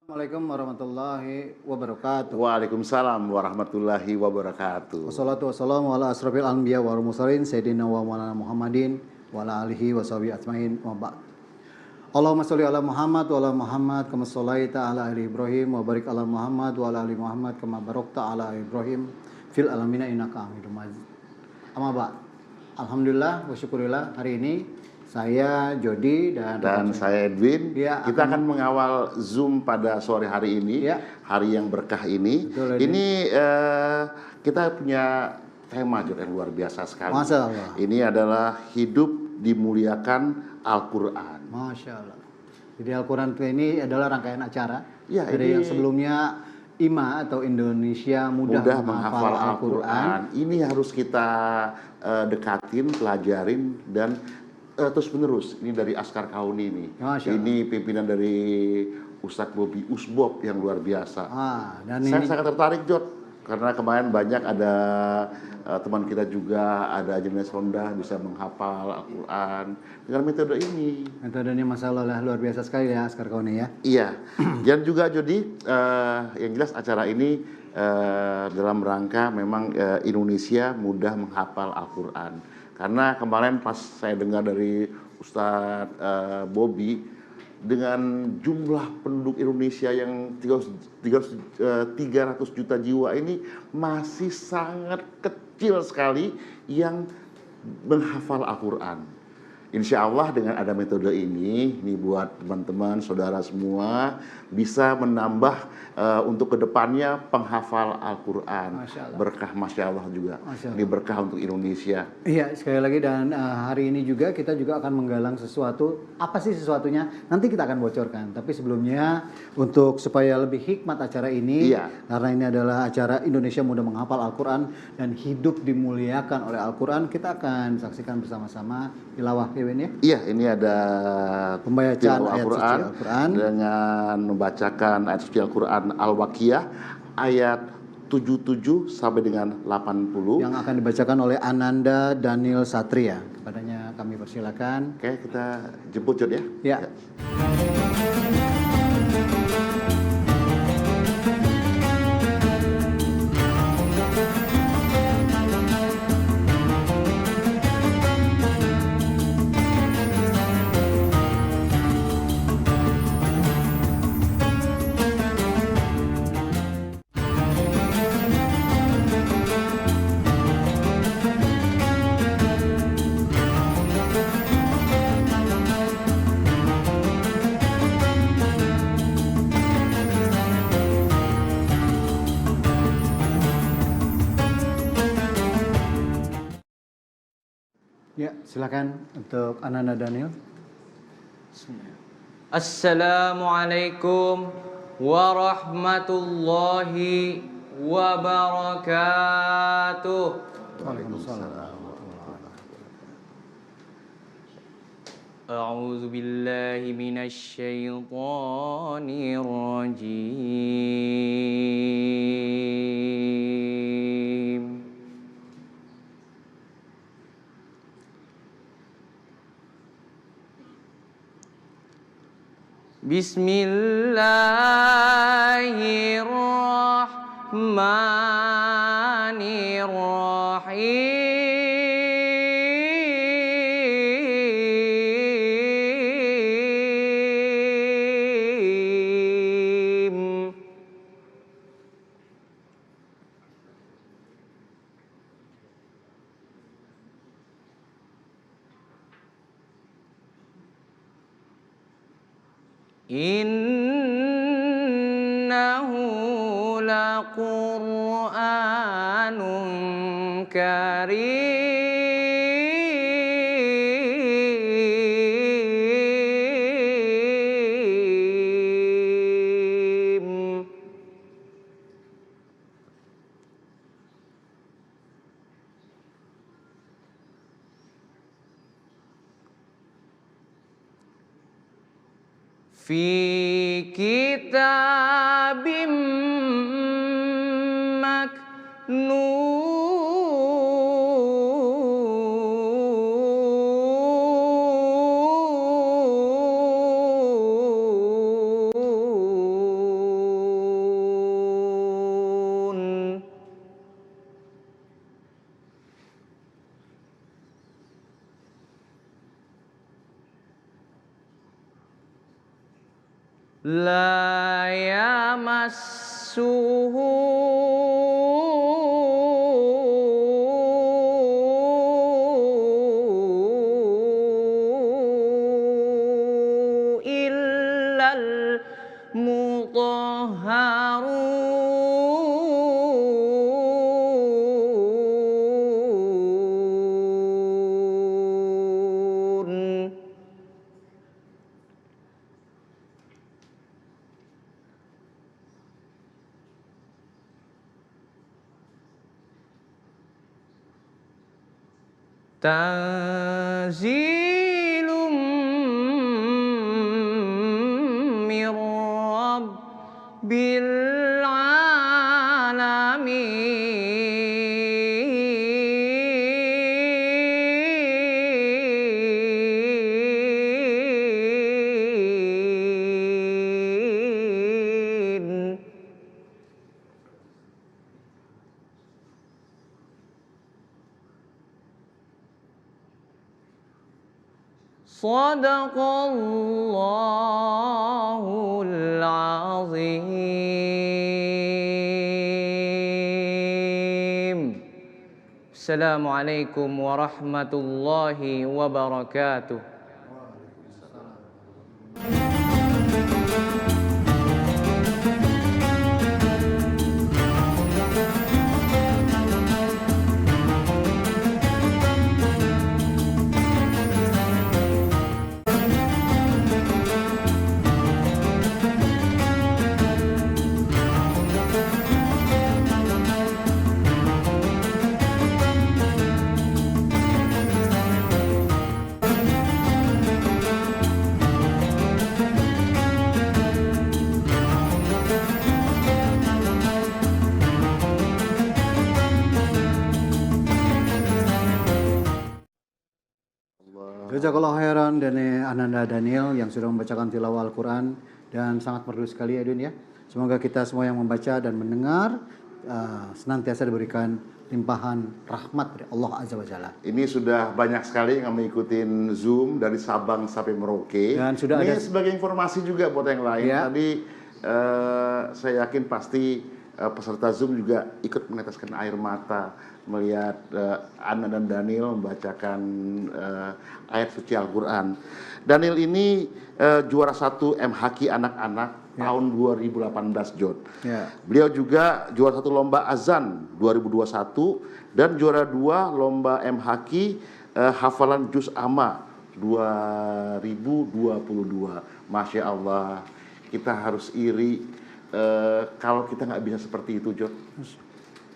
Assalamualaikum warahmatullahi wabarakatuh. Waalaikumsalam warahmatullahi wabarakatuh. Wassalatu wassalamu ala asrofil anbiya wal mursalin sayyidina wa maulana Muhammadin wa ala alihi wa sahbihi ajmain wa ba'd. Allahumma sholli ala Muhammad wa ala Muhammad kama shallaita ala ali Ibrahim wa barik ala Muhammad wa ala ali Muhammad kama barakta ala ali Ibrahim fil alamin innaka Hamidum Majid. Amma ba'd. Alhamdulillah wa syukurillah, hari ini saya Jody dan saya Edwin. Ya, kita akan mengawal Zoom pada sore hari ini, ya, hari yang berkah ini. Betul, ini kita punya tema yang luar biasa sekali. Masya Allah. Ini adalah hidup dimuliakan Al-Quran. Masya Allah. Jadi Al-Quran ini adalah rangkaian acara Ya, dari yang sebelumnya IMA atau Indonesia Mudah Menghafal Al-Quran. Ini harus kita dekatin, pelajarin, dan terus menerus. Ini dari Askar Kauni ini. Ini pimpinan dari Ustadz Bobi Usbob yang luar biasa. Dan saya ini sangat tertarik, Jod, karena kemarin banyak ada teman kita juga, ada Jenis Ronda bisa menghafal Al-Quran dengan metode ini. Metodenya masalah luar biasa sekali ya, Askar Kauni ya. Iya. Dan juga Jody, yang jelas acara ini dalam rangka memang Indonesia Mudah Menghafal Al-Quran. Karena kemarin pas saya dengar dari Ustadz Bobi, dengan jumlah penduduk Indonesia yang 300 juta jiwa ini masih sangat kecil sekali yang menghafal Al-Quran. Insya Allah dengan ada metode ini buat teman-teman, saudara semua bisa menambah untuk kedepannya penghafal Al-Quran. Berkah Masya Allah juga. Ini berkah untuk Indonesia. Iya, sekali lagi, dan hari ini juga kita juga akan menggalang sesuatu. Apa sih sesuatunya? Nanti kita akan bocorkan. Tapi sebelumnya, untuk supaya lebih hikmat acara ini, karena ini adalah acara Indonesia Mudah Menghafal Al-Quran dan hidup dimuliakan oleh Al-Quran, kita akan saksikan bersama-sama tilawah. Iya, ini ada pembacaan ayat suci Al-Quran dengan membacakan ayat suci Al-Quran Al-Waqiah ayat 77 sampai dengan 80 yang akan dibacakan oleh Ananda Daniel Satria. Kepadanya kami persilakan. Oke, kita jemput, Jod, ya. Ya. Ya, silakan untuk Ananda Daniel. Assalamualaikum warahmatullahi wabarakatuh. Waalaikumsalam. A'udzu billahi minasy syaithanir rajim. Bismillahirrahmanirrahim. Innahu laqur'anun karim. Fi kitabim maknun. لا يمسه إلا المطهرون تنزيل من رب العالمين صدق الله العظيم. السلام عليكم ورحمة الله وبركاته. Jazakallah khairan Dani Ananda Daniel yang sudah membacakan tilawah Al-Quran dan sangat merdu sekali ya Dun ya. Semoga kita semua yang membaca dan mendengar senantiasa diberikan limpahan rahmat dari Allah Azza wa Jalla. Ini sudah banyak sekali yang mengikuti Zoom dari Sabang sampai Merauke. Dan sudah ini ada sebagai informasi juga buat yang lain. Ya. Tadi saya yakin pasti peserta Zoom juga ikut meneteskan air mata melihat Ana dan Daniel membacakan ayat suci Al-Quran. Daniel ini juara 1 MHQ anak-anak tahun 2018 John. Ya. Beliau juga juara 1 lomba azan 2021 dan juara 2 lomba MHQ hafalan juz amma 2022. Masya Allah, kita harus iri kalau kita nggak bisa seperti itu John.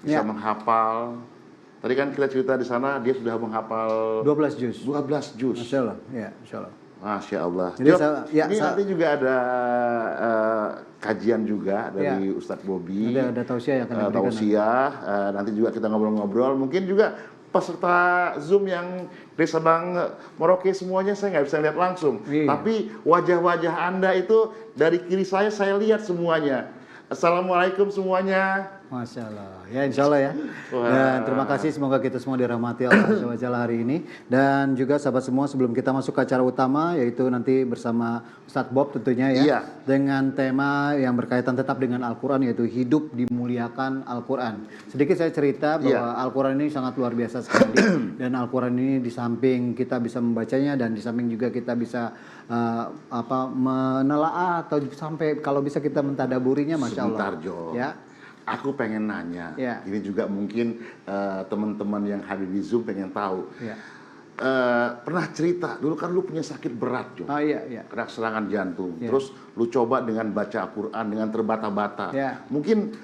Bisa Ya. menghafal. Tadi kan kita cerita di sana dia sudah menghafal 12 juz. 12 juz. Masya Allah, ya, Masya Allah. Masya Allah. Jadi Jok, ini saya- nanti juga ada kajian juga dari Ustadz Bobi. Ada tausiah yang akan diberikan. Tausiah, nanti juga kita ngobrol-ngobrol. Mungkin juga peserta Zoom yang dari Sabang Merauke semuanya saya nggak bisa lihat langsung. Iya. Tapi wajah-wajah Anda itu dari kiri saya lihat semuanya. Assalamualaikum semuanya. Masya Allah, ya insya Allah ya. Wah. Dan terima kasih, semoga kita semua dirahmati Allah Azza wa Jalla hari ini. Dan juga sahabat semua, sebelum kita masuk ke acara utama, yaitu nanti bersama Ustadz Bob tentunya ya. Iya. Dengan tema yang berkaitan tetap dengan Al-Quran, yaitu hidup dimuliakan Al-Quran. Sedikit saya cerita bahwa Iya. Al-Quran ini sangat luar biasa sekali. Dan Al-Quran ini di samping kita bisa membacanya, dan di samping juga kita bisa menelaah atau sampai kalau bisa kita mentadaburinya, Masya Allah. Sebentar, Jo. Ya. Aku pengen nanya, Ya. ini juga mungkin teman-teman yang hadir di Zoom pengen tahu. Ya. Pernah cerita, dulu kan lu punya sakit berat, Jo. Oh iya, iya. Kena serangan jantung. Ya. Terus lu coba dengan baca Al-Quran dengan terbata-bata. Ya. Mungkin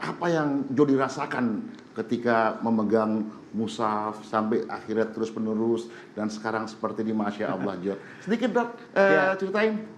apa yang Jo dirasakan ketika memegang mushaf sampai akhirnya terus menerus dan sekarang seperti ini, Masya Allah, Jo. Sedikit dok, Ya. ceritain.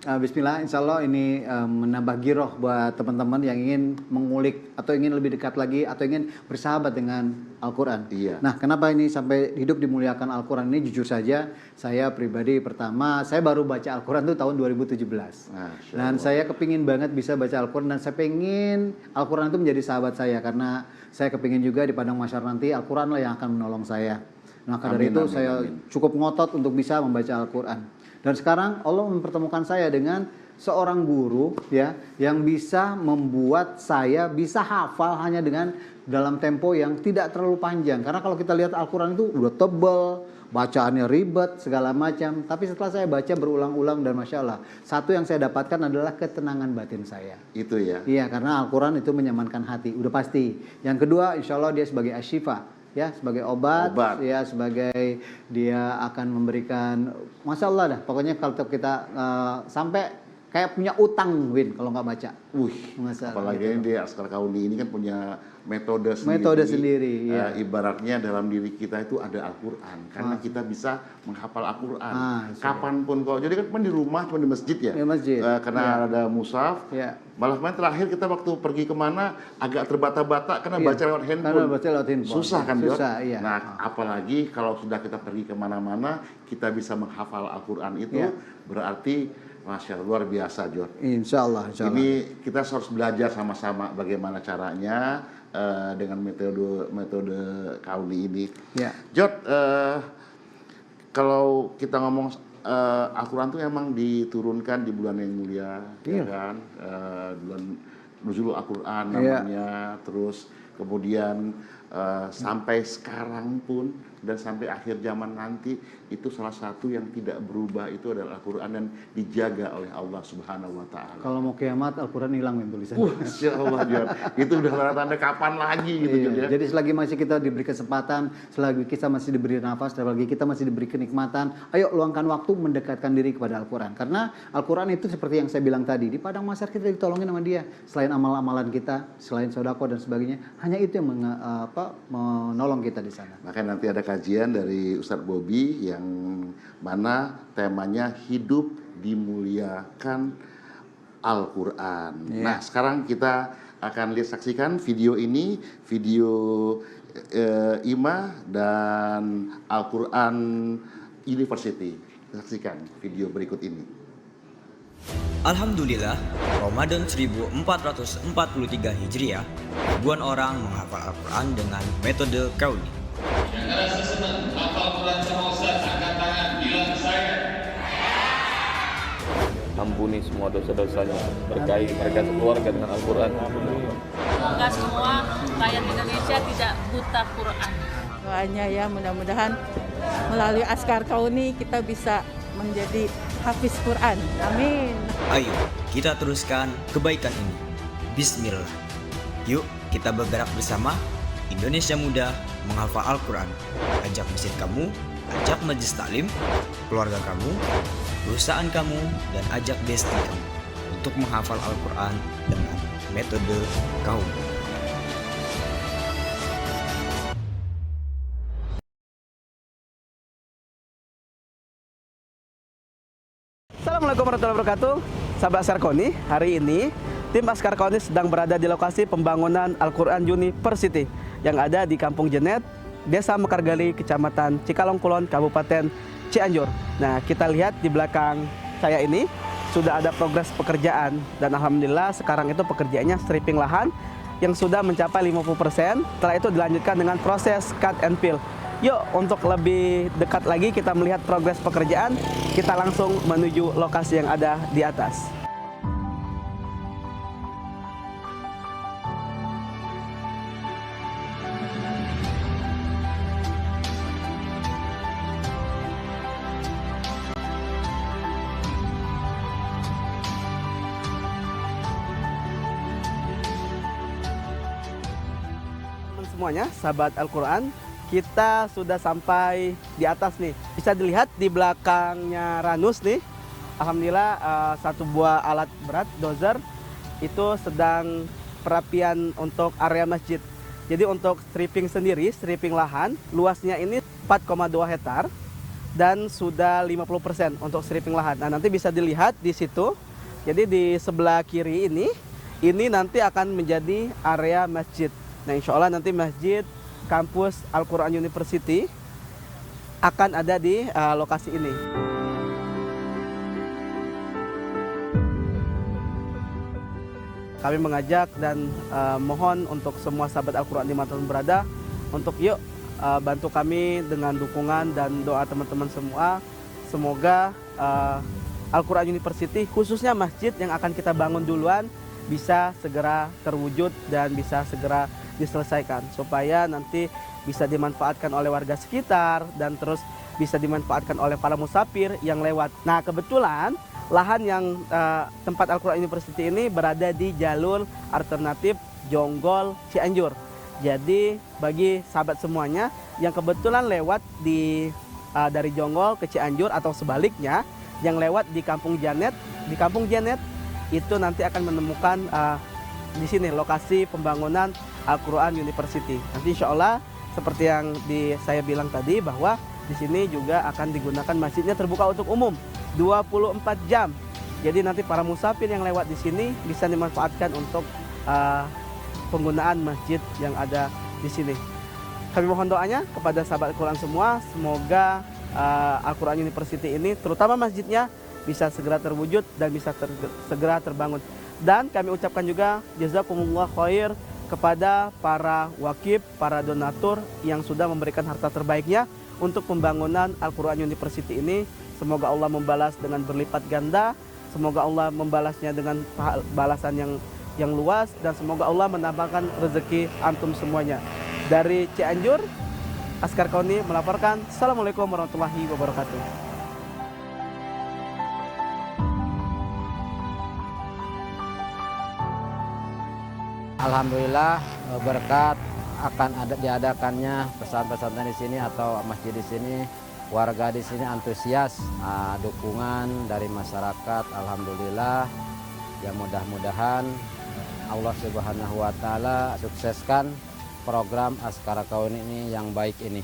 Bismillah, insya Allah ini menambah giroh buat teman-teman yang ingin mengulik atau ingin lebih dekat lagi atau ingin bersahabat dengan Al-Quran. Iya. Nah, kenapa ini sampai hidup dimuliakan Al-Quran ini? Jujur saja, saya pribadi pertama, saya baru baca Al-Quran itu tahun 2017. Masya Dan Allah. saya kepingin banget bisa baca Al-Quran dan saya pengen Al-Quran itu menjadi sahabat saya karena saya kepingin juga di padang mahsyar nanti Al-Quran lah yang akan menolong saya. Nah, dari Amin, itu amin, saya amin. cukup ngotot untuk bisa membaca Al-Quran. Dan sekarang Allah mempertemukan saya dengan seorang guru ya yang bisa membuat saya bisa hafal hanya dengan dalam tempo yang tidak terlalu panjang. Karena kalau kita lihat Al-Quran itu udah tebel, bacaannya ribet segala macam. Tapi setelah saya baca berulang-ulang dan Masya Allah, satu yang saya dapatkan adalah ketenangan batin saya. Itu ya. Iya, karena Al-Quran itu menyamankan hati, udah pasti. Yang kedua, insya Allah dia sebagai asyifa, ya, sebagai obat, ya, sebagai dia akan memberikan, Masya Allah dah. Pokoknya kalau kita sampai kayak punya utang, Win, kalau nggak baca. Apalagi gitu. dia Askar Kauni ini kan punya metode sendiri, ya. Ibaratnya dalam diri kita itu ada Al-Quran, karena kita bisa menghafal Al-Quran kapanpun kok. Jadi kan di rumah, cuma di masjid ya, di masjid. Karena ada mushaf. Malah kemarin terakhir kita waktu pergi kemana agak terbata-bata karena baca lewat handphone. Karena baca lewat handphone. Susah kan, Jod? Iya. Nah, apalagi kalau sudah kita pergi kemana-mana, kita bisa menghafal Al-Quran itu, berarti Masya Allah, luar biasa, Jod. Insya Allah. Ini kita harus belajar sama-sama bagaimana caranya dengan metode Kauni ini. Jod, kalau kita ngomong Al-Quran itu emang diturunkan di bulan yang mulia, ya kan? Bulan Nuzul Al-Quran namanya, terus kemudian sampai sekarang pun dan sampai akhir zaman nanti itu salah satu yang tidak berubah itu adalah Al-Quran dan dijaga oleh Allah Subhanahu wa Ta'ala. Kalau mau kiamat Al-Quran hilang yang tulisannya. Masya Allah, Jod. Itu udah tanda kapan lagi gitu, Jod, ya. Jadi selagi masih kita diberi kesempatan, selagi kita masih diberi nafas, selagi kita masih diberi kenikmatan, ayo luangkan waktu mendekatkan diri kepada Al-Quran. Karena Al-Quran itu seperti yang saya bilang tadi, di padang mahsyar kita ditolongin sama dia. Selain amal-amalan kita, selain sodako dan sebagainya, hanya itu yang menolong kita di sana. Makanya nanti ada kajian dari Ustadz Bobi yang mana temanya hidup dimuliakan Al-Quran. Nah, sekarang kita akan saksikan video ini, video IMA dan Al-Quran University. Saksikan video berikut ini. Alhamdulillah, Ramadan 1443 Hijriah, ribuan orang menghafal Al-Quran dengan metode Kauni. Yang rasa senang hafal Quran sama Ustaz, angkat tangan, bilang saya. Ampuni semua dosa-dosanya, berkahi mereka sekeluarga dengan Al-Quran. Semoga semua rakyat Indonesia tidak buta Quran. Doanya ya, mudah-mudahan melalui Askar Kauni kita bisa menjadi hafiz Quran. Amin. Ayo, kita teruskan kebaikan ini. Bismillah. Yuk, kita bergerak bersama. Indonesia Muda menghafal Al-Quran. Ajak masjid kamu, ajak majelis taklim, keluarga kamu, perusahaan kamu, dan ajak besti kamu untuk menghafal Al-Quran dengan metode kaum. Assalamualaikum warahmatullahi wabarakatuh. Sahabat Askar Kauni, hari ini tim Askar Kauni sedang berada di lokasi pembangunan Al-Quran University yang ada di Kampung Jenet, Desa Mekargali, Kecamatan Cikalong Kulon, Kabupaten Cianjur. Nah, kita lihat di belakang saya ini sudah ada progres pekerjaan dan alhamdulillah sekarang itu pekerjaannya stripping lahan yang sudah mencapai 50%. Setelah itu dilanjutkan dengan proses cut and fill. Yuk, untuk lebih dekat lagi kita melihat progres pekerjaan, kita langsung menuju lokasi yang ada di atas. Semuanya, sahabat Al-Quran, kita sudah sampai di atas nih. Bisa dilihat di belakangnya Ranus nih. Alhamdulillah satu buah alat berat, dozer, itu sedang perapian untuk area masjid. Jadi untuk stripping sendiri, stripping lahan, luasnya ini 4,2 hektar dan sudah 50% untuk stripping lahan. Nah, nanti bisa dilihat di situ. Jadi di sebelah kiri ini nanti akan menjadi area masjid. Nah, insya Allah nanti masjid kampus Al-Quran University akan ada di lokasi ini. Kami mengajak dan mohon untuk semua sahabat Al-Quran dimanapun berada untuk yuk bantu kami dengan dukungan dan doa teman-teman semua. Semoga Al-Quran University, khususnya masjid yang akan kita bangun duluan, bisa segera terwujud dan bisa segera diselesaikan supaya nanti bisa dimanfaatkan oleh warga sekitar dan terus bisa dimanfaatkan oleh para musafir yang lewat. Nah, kebetulan lahan yang tempat Al-Quran University ini berada di jalur alternatif Jonggol Cianjur. Jadi bagi sahabat semuanya yang kebetulan lewat dari Jonggol ke Cianjur atau sebaliknya yang lewat di Kampung Janet, itu nanti akan menemukan di sini lokasi pembangunan Al-Quran University. Nanti insya Allah seperti yang saya bilang tadi bahwa di sini juga akan digunakan masjidnya terbuka untuk umum 24 jam. Jadi nanti para musafir yang lewat di sini bisa dimanfaatkan untuk penggunaan masjid yang ada di sini. Kami mohon doanya kepada sahabat Al-Quran semua, semoga Al-Quran University ini, terutama masjidnya, bisa segera terwujud dan bisa segera terbangun. Dan kami ucapkan juga jazakumullah khair kepada para wakif, para donatur yang sudah memberikan harta terbaiknya untuk pembangunan Al-Quran University ini. Semoga Allah membalas dengan berlipat ganda, semoga Allah membalasnya dengan balasan yang luas, dan semoga Allah menambahkan rezeki antum semuanya. Dari Cianjur, Askar Kauni melaporkan. Assalamualaikum warahmatullahi wabarakatuh. Alhamdulillah berkat akan diadakannya pesantren di sini atau masjid di sini, warga di sini antusias, dukungan dari masyarakat. Alhamdulillah, ya mudah-mudahan Allah Subhanahu wa taala sukseskan program Askara Kauni ini yang baik ini.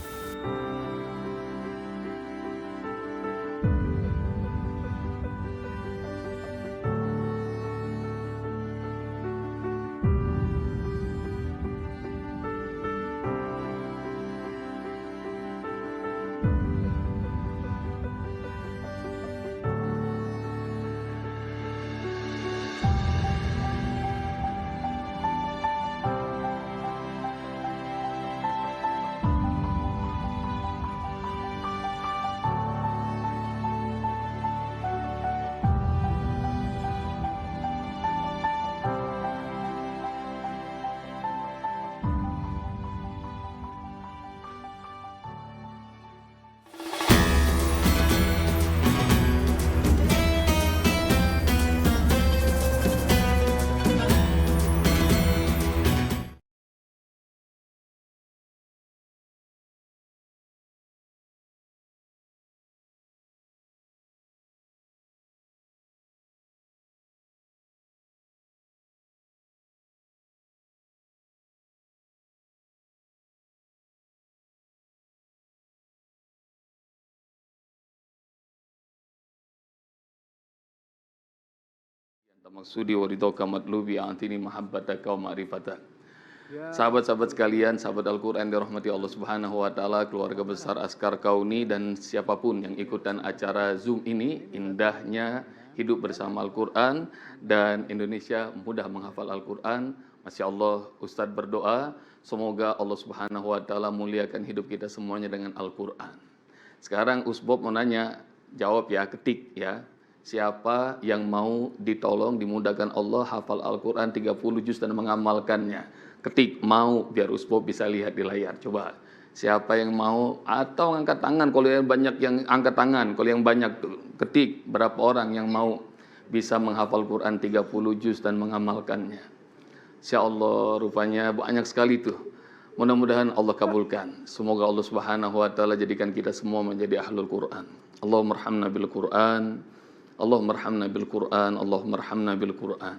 Maksudi waridhoka matlubi antini mahabbataka wa ma'rifataka. Sahabat-sahabat sekalian, sahabat Al-Quran dirahmati Allah Subhanahu wa taala, keluarga besar Askar Kauni dan siapapun yang ikutan acara Zoom ini, indahnya hidup bersama Al-Quran dan Indonesia mudah menghafal Al-Quran. Masya Allah, Ustadz berdoa semoga Allah Subhanahu wa taala muliakan hidup kita semuanya dengan Al-Quran. Sekarang Usbob mau nanya, jawab ya, ketik ya. Siapa yang mau ditolong, dimudahkan Allah hafal Al-Quran 30 juz dan mengamalkannya? Ketik mau, biar Usbob bisa lihat di layar. Coba, siapa yang mau? Atau angkat tangan, kalau yang banyak yang angkat tangan. Kalau yang banyak tuh, ketik berapa orang yang mau bisa menghafal Quran 30 juz dan mengamalkannya. Insya Allah, rupanya banyak sekali tuh. Mudah-mudahan Allah kabulkan. Semoga Allah Subhanahu wa taala jadikan kita semua menjadi ahlul Quran. Allahumma arhamna bil Quran. Allahumma arhamna bil Quran, Allahumma arhamna bil Quran.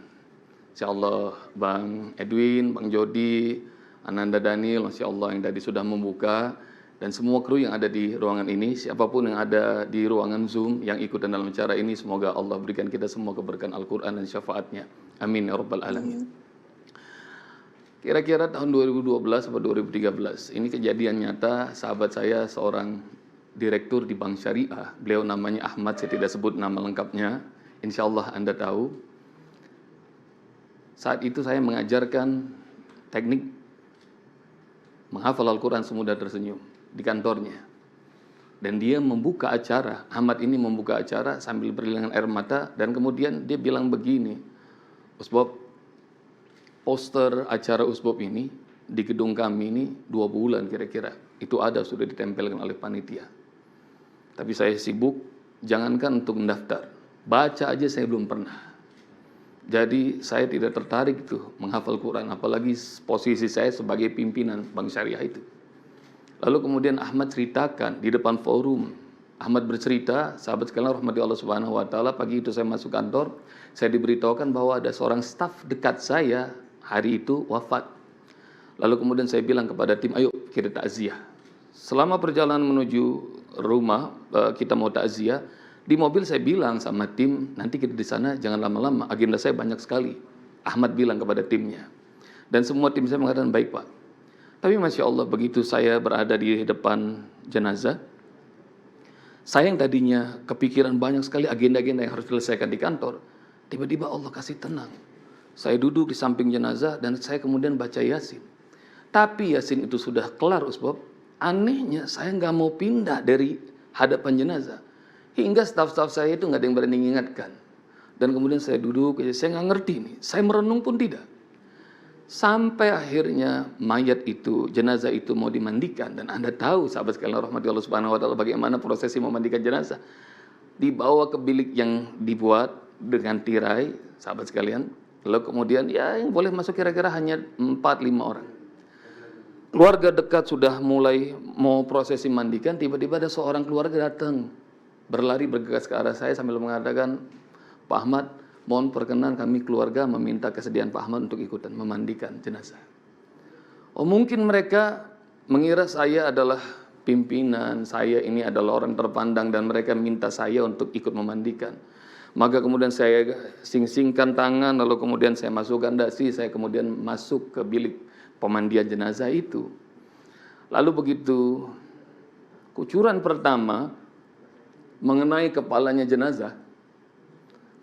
Insyaallah Bang Edwin, Bang Jody, Ananda Daniel, Masya Allah yang tadi sudah membuka, dan semua kru yang ada di ruangan ini, siapapun yang ada di ruangan Zoom yang ikutan dalam acara ini, semoga Allah berikan kita semua keberkahan Al-Quran dan syafaatnya. Amin ya Rabbal Alamin. Kira-kira tahun 2012 atau 2013, ini kejadian nyata. Sahabat saya seorang direktur di Bank Syariah, beliau namanya Ahmad, saya tidak sebut nama lengkapnya, insya Allah Anda tahu. Saat itu saya mengajarkan teknik menghafal Al-Quran semudah tersenyum di kantornya. Dan dia membuka acara, Ahmad ini membuka acara sambil berlinang air mata, dan kemudian dia bilang begini, Usbob, poster acara Usbob ini di gedung kami ini 2 bulan kira-kira, itu ada sudah ditempelkan oleh panitia. Tapi saya sibuk, jangankan untuk mendaftar, baca aja saya belum pernah. Jadi saya tidak tertarik itu menghafal Quran, apalagi posisi saya sebagai pimpinan Bank Syariah itu. Lalu kemudian Ahmad ceritakan di depan forum. Ahmad bercerita, sahabat sekalian rahmati Allah Subhanahu wa taala, pagi itu saya masuk kantor, saya diberitahukan bahwa ada seorang staf dekat saya hari itu wafat. Lalu kemudian saya bilang kepada tim, ayo kita takziah. Selama perjalanan menuju rumah, kita mau takziah, di mobil saya bilang sama tim, nanti kita di sana jangan lama-lama, agenda saya banyak sekali. Ahmad bilang kepada timnya. Dan semua tim saya mengatakan, baik Pak. Tapi Masya Allah, begitu saya berada di depan jenazah, saya yang tadinya kepikiran banyak sekali agenda-agenda yang harus diselesaikan di kantor, tiba-tiba Allah kasih tenang. Saya duduk di samping jenazah dan saya kemudian baca Yasin. Tapi Yasin itu sudah kelar, Usbob. Anehnya saya nggak mau pindah dari hadapan jenazah. Hingga staf-staf saya itu nggak ada yang berani mengingatkan. Dan kemudian saya duduk, saya nggak ngerti nih. Saya merenung pun tidak. Sampai akhirnya mayat itu, jenazah itu mau dimandikan. Dan Anda tahu sahabat sekalian rahmati Allah Subhanahu wa taala bagaimana prosesi memandikan jenazah. Dibawa ke bilik yang dibuat dengan tirai, sahabat sekalian. Lalu kemudian ya yang boleh masuk kira-kira hanya 4-5 orang. Keluarga dekat sudah mulai mau prosesi mandikan, tiba-tiba ada seorang keluarga datang. Berlari bergegas ke arah saya sambil mengatakan, Pak Ahmad, mohon perkenan kami keluarga meminta kesediaan Pak Ahmad untuk ikutan memandikan jenazah. Oh mungkin mereka mengira saya adalah pimpinan, saya ini adalah orang terpandang dan mereka minta saya untuk ikut memandikan. Maka kemudian saya sing-singkan tangan, lalu kemudian saya masukkan dasi, saya kemudian masuk ke bilik pemandian jenazah itu. Lalu begitu kucuran pertama mengenai kepalanya jenazah,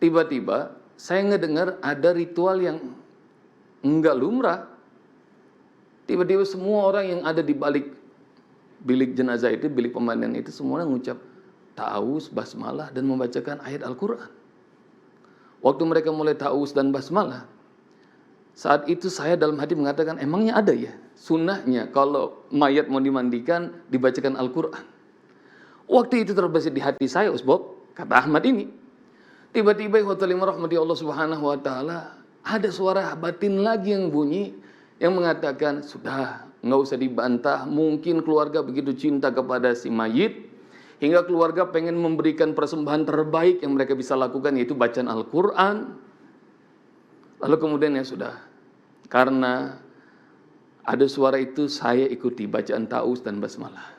tiba-tiba saya ngedengar ada ritual yang enggak lumrah. Tiba-tiba semua orang yang ada di balik bilik jenazah itu, bilik pemandian itu, semuanya mengucap ta'awuz, basmalah, dan membacakan ayat Al-Quran. Waktu mereka mulai ta'awuz dan basmalah, saat itu saya dalam hati mengatakan, emangnya ada ya sunnahnya kalau mayat mau dimandikan dibacakan Al-Quran? Waktu itu terbesit di hati saya, Usbob, kata Ahmad ini. Tiba-tiba rahmati Allah Subhanahu wa taala, ada suara batin lagi yang bunyi yang mengatakan, sudah nggak usah dibantah, mungkin keluarga begitu cinta kepada si mayit hingga keluarga pengen memberikan persembahan terbaik yang mereka bisa lakukan, yaitu bacaan Al-Quran. Lalu kemudian ya sudah, karena ada suara itu saya ikuti bacaan ta'awuz dan basmalah.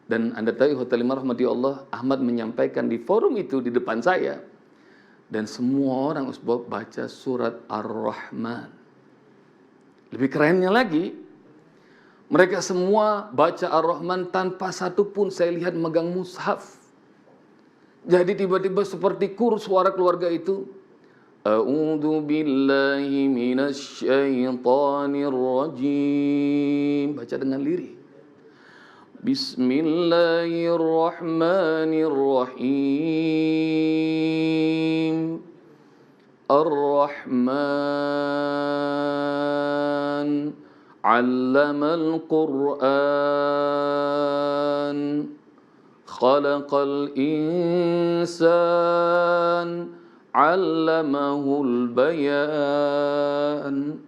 Dan Anda tahu rahmati Allah, Ahmad menyampaikan di forum itu di depan saya. Dan semua orang Usbob baca surat Ar-Rahman. Lebih kerennya lagi, mereka semua baca Ar-Rahman tanpa satu pun saya lihat megang mushaf. Jadi tiba-tiba seperti kur suara keluarga itu. A'udzu billahi minasy syaithanir rajim. Baca dengan lirih. Bismillahirrahmanirrahim. Ar-Rahman 'allamal Qur'an. Khalaqal insan 'allamahul bayan.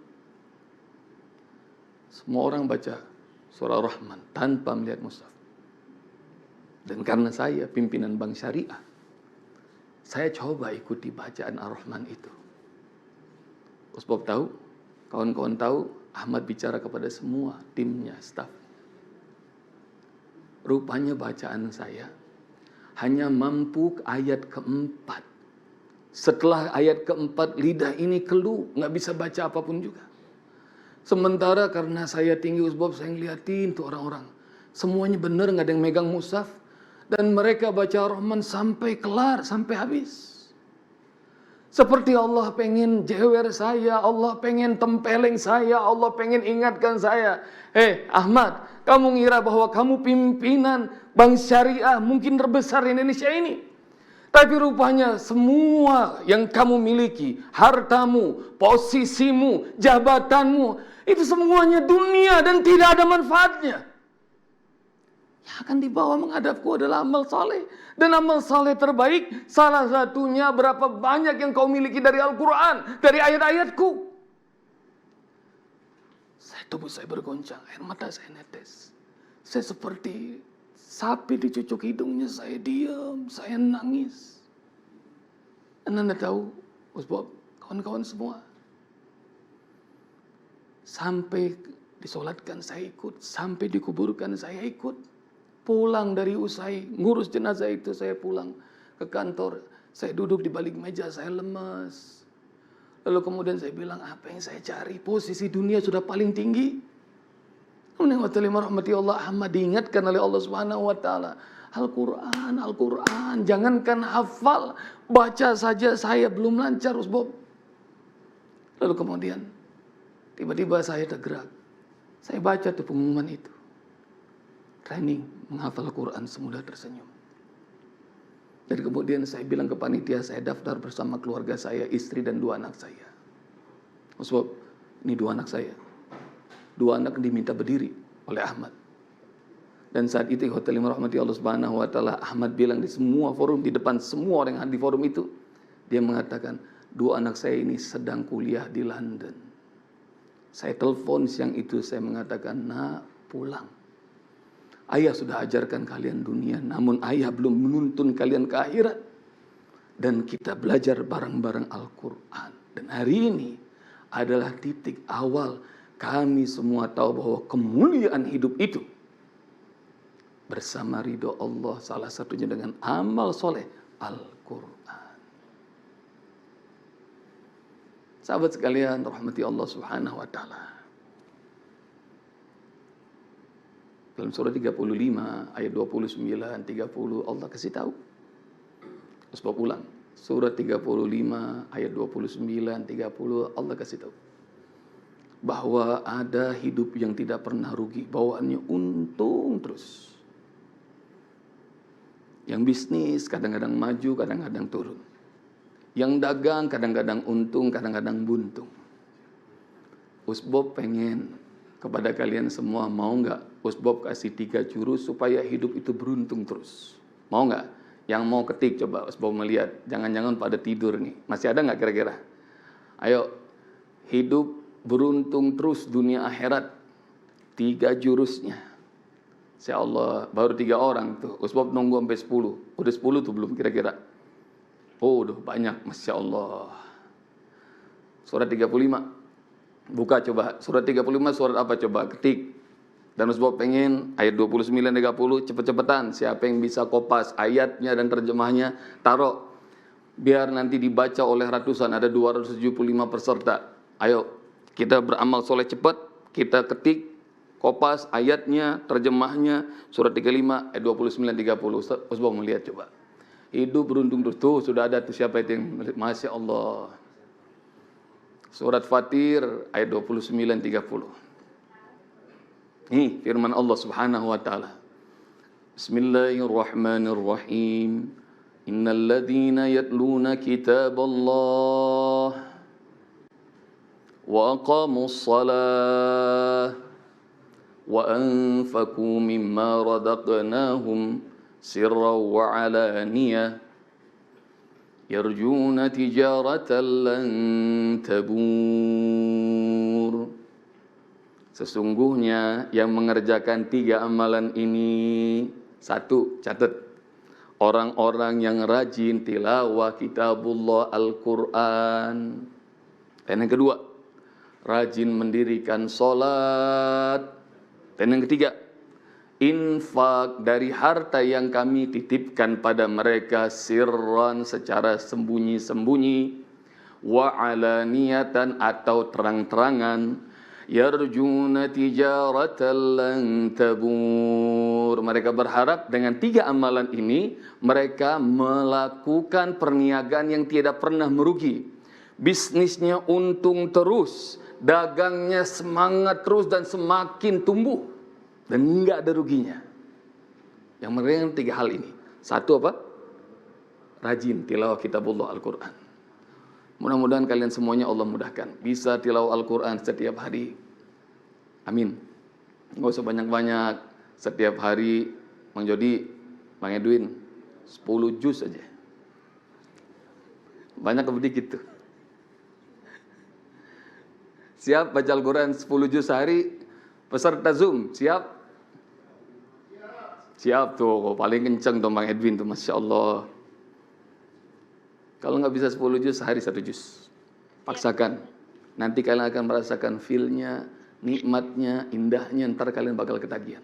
Semua orang baca surah Rahman tanpa melihat mushaf. Dan karena saya pimpinan Bank Syariah, saya coba ikuti bacaan Ar-Rahman itu. Usbob tahu, kawan-kawan tahu, Ahmad bicara kepada semua timnya, staf. Rupanya bacaan saya hanya mampu ayat keempat. Setelah ayat keempat, lidah ini keluh, nggak bisa baca apapun juga. Sementara karena saya tinggi Usbob, saya ngeliatin tuh orang-orang. Semuanya benar, nggak ada yang megang mushaf. Dan mereka baca Ar-Rahman sampai kelar, sampai habis. Seperti Allah pengen jewer saya, Allah pengen tempeleng saya, Allah pengen ingatkan saya. Ahmad, kamu ngira bahwa kamu pimpinan bank syariah mungkin terbesar di Indonesia ini. Tapi rupanya semua yang kamu miliki, hartamu, posisimu, jabatanmu, itu semuanya dunia dan tidak ada manfaatnya. Yang akan dibawa menghadapku adalah amal saleh. Dan amal saleh terbaik, salah satunya berapa banyak yang kau miliki dari Al-Quran, dari ayat-ayatku. Tubuh saya bergoncang, air mata saya netes. Saya seperti sapi dicucuk hidungnya, saya diam, saya nangis. Dan Anda tahu, Usbab, kawan-kawan semua, sampai disolatkan saya ikut, sampai dikuburkan saya ikut. Pulang dari usai ngurus jenazah itu, saya pulang ke kantor. Saya duduk di balik meja, saya lemas. Lalu kemudian saya bilang, apa yang saya cari? Posisi dunia sudah paling tinggi. Kemudian rahmati Allah, Ahmad diingatkan oleh Allah Subhanahu wa taala. Al-Quran, Al-Quran. Jangankan hafal, baca saja saya belum lancar, Usbob. Lalu kemudian, tiba-tiba saya tergerak. Saya baca tuh pengumuman itu. Training menghafal Al-Quran semudah tersenyum. Dan kemudian saya bilang ke panitia, saya daftar bersama keluarga saya, istri dan 2 anak saya. Sebab ini 2 anak saya. 2 anak diminta berdiri oleh Ahmad. Dan saat itu Hotel Rahmati Allah Subhanahu wa taala, Ahmad bilang di semua forum, di depan semua orang yang ada di forum itu, dia mengatakan, 2 anak saya ini sedang kuliah di London. Saya telepon siang itu, saya mengatakan, nak, pulang. Ayah sudah ajarkan kalian dunia, namun ayah belum menuntun kalian ke akhirat. Dan kita belajar bareng-bareng Al-Quran. Dan hari ini adalah titik awal kami semua tahu bahwa kemuliaan hidup itu bersama ridho Allah, salah satunya dengan amal soleh Al-Quran. Sahabat sekalian, rahmati Allah Subhanahu wa taala. Dalam surah 35 ayat 29 30 Allah kasih tahu. Sebab ulang. Surah 35 ayat 29 30 Allah kasih tahu bahwa ada hidup yang tidak pernah rugi, bawaannya untung terus. Yang bisnis kadang-kadang maju, kadang-kadang turun. Yang dagang kadang-kadang untung, kadang-kadang buntung. Usbob pengen kepada kalian semua, mau nggak Usbob kasih 3 jurus supaya hidup itu beruntung terus? Mau nggak? Yang mau ketik coba Usbob melihat. Jangan-jangan pada tidur nih. Masih ada nggak kira-kira? Ayo, hidup beruntung terus dunia akhirat. 3 jurusnya. Insya Allah baru 3 orang tuh. Usbob nunggu sampai 10. Udah 10 tuh belum kira-kira. Oh, udah banyak. Masya Allah. Surat 35. Buka coba, surat 35 surat apa coba, ketik. Dan Usbob pengen ayat 29-30 cepet-cepetan. Siapa yang bisa kopas ayatnya dan terjemahnya, taruh. Biar nanti dibaca oleh ratusan, ada 275 peserta. Ayo, kita beramal soleh cepat, kita ketik, kopas ayatnya, terjemahnya, surat 35 ayat 29-30. Usbob melihat coba. Hidup beruntung terus, tuh sudah ada tuh siapa itu yang, Masya Allah. Surat Fatir ayat 29-30. Ini firman Allah Subhanahu wa taala. Bismillahirrahmanirrahim. Innal ladzina yatluna kitaballah wa aqamus shalah wa anfaqu mimma razaqnahum sirran wa alaniyah yarjuna tijaratan lan tabur. Sesungguhnya yang mengerjakan 3 amalan ini, 1, catat, orang-orang yang rajin tilawah kitabullah Al-Quran. Dan yang kedua, rajin mendirikan sholat. Dan yang ketiga, infak dari harta yang kami titipkan pada mereka sirran secara sembunyi-sembunyi, wa alaniyatan atau terang-terangan, yarjuna tijaratan lan tabur. Mereka berharap dengan 3 amalan ini mereka melakukan perniagaan yang tidak pernah merugi. Bisnisnya untung terus, dagangnya semangat terus dan semakin tumbuh dan enggak ada ruginya. Yang mereka 3 hal ini. Satu apa? Rajin tilawah kitabullah Al-Quran. Mudah-mudahan kalian semuanya Allah mudahkan bisa tilawah Al-Quran setiap hari. Amin. Nggak usah banyak-banyak. Setiap hari Bang Jody, Bang Edwin 10 juz aja. Banyak apa dikit tuh? Siap baca Al-Quran 10 juz sehari? Peserta Zoom siap? Siap tuh, paling kenceng tuh Bang Edwin tuh, Masya Allah. Kalau nggak bisa 10 juz sehari 1 juz, paksakan. Nanti kalian akan merasakan feel-nya, nikmatnya, indahnya, ntar kalian bakal ketagihan.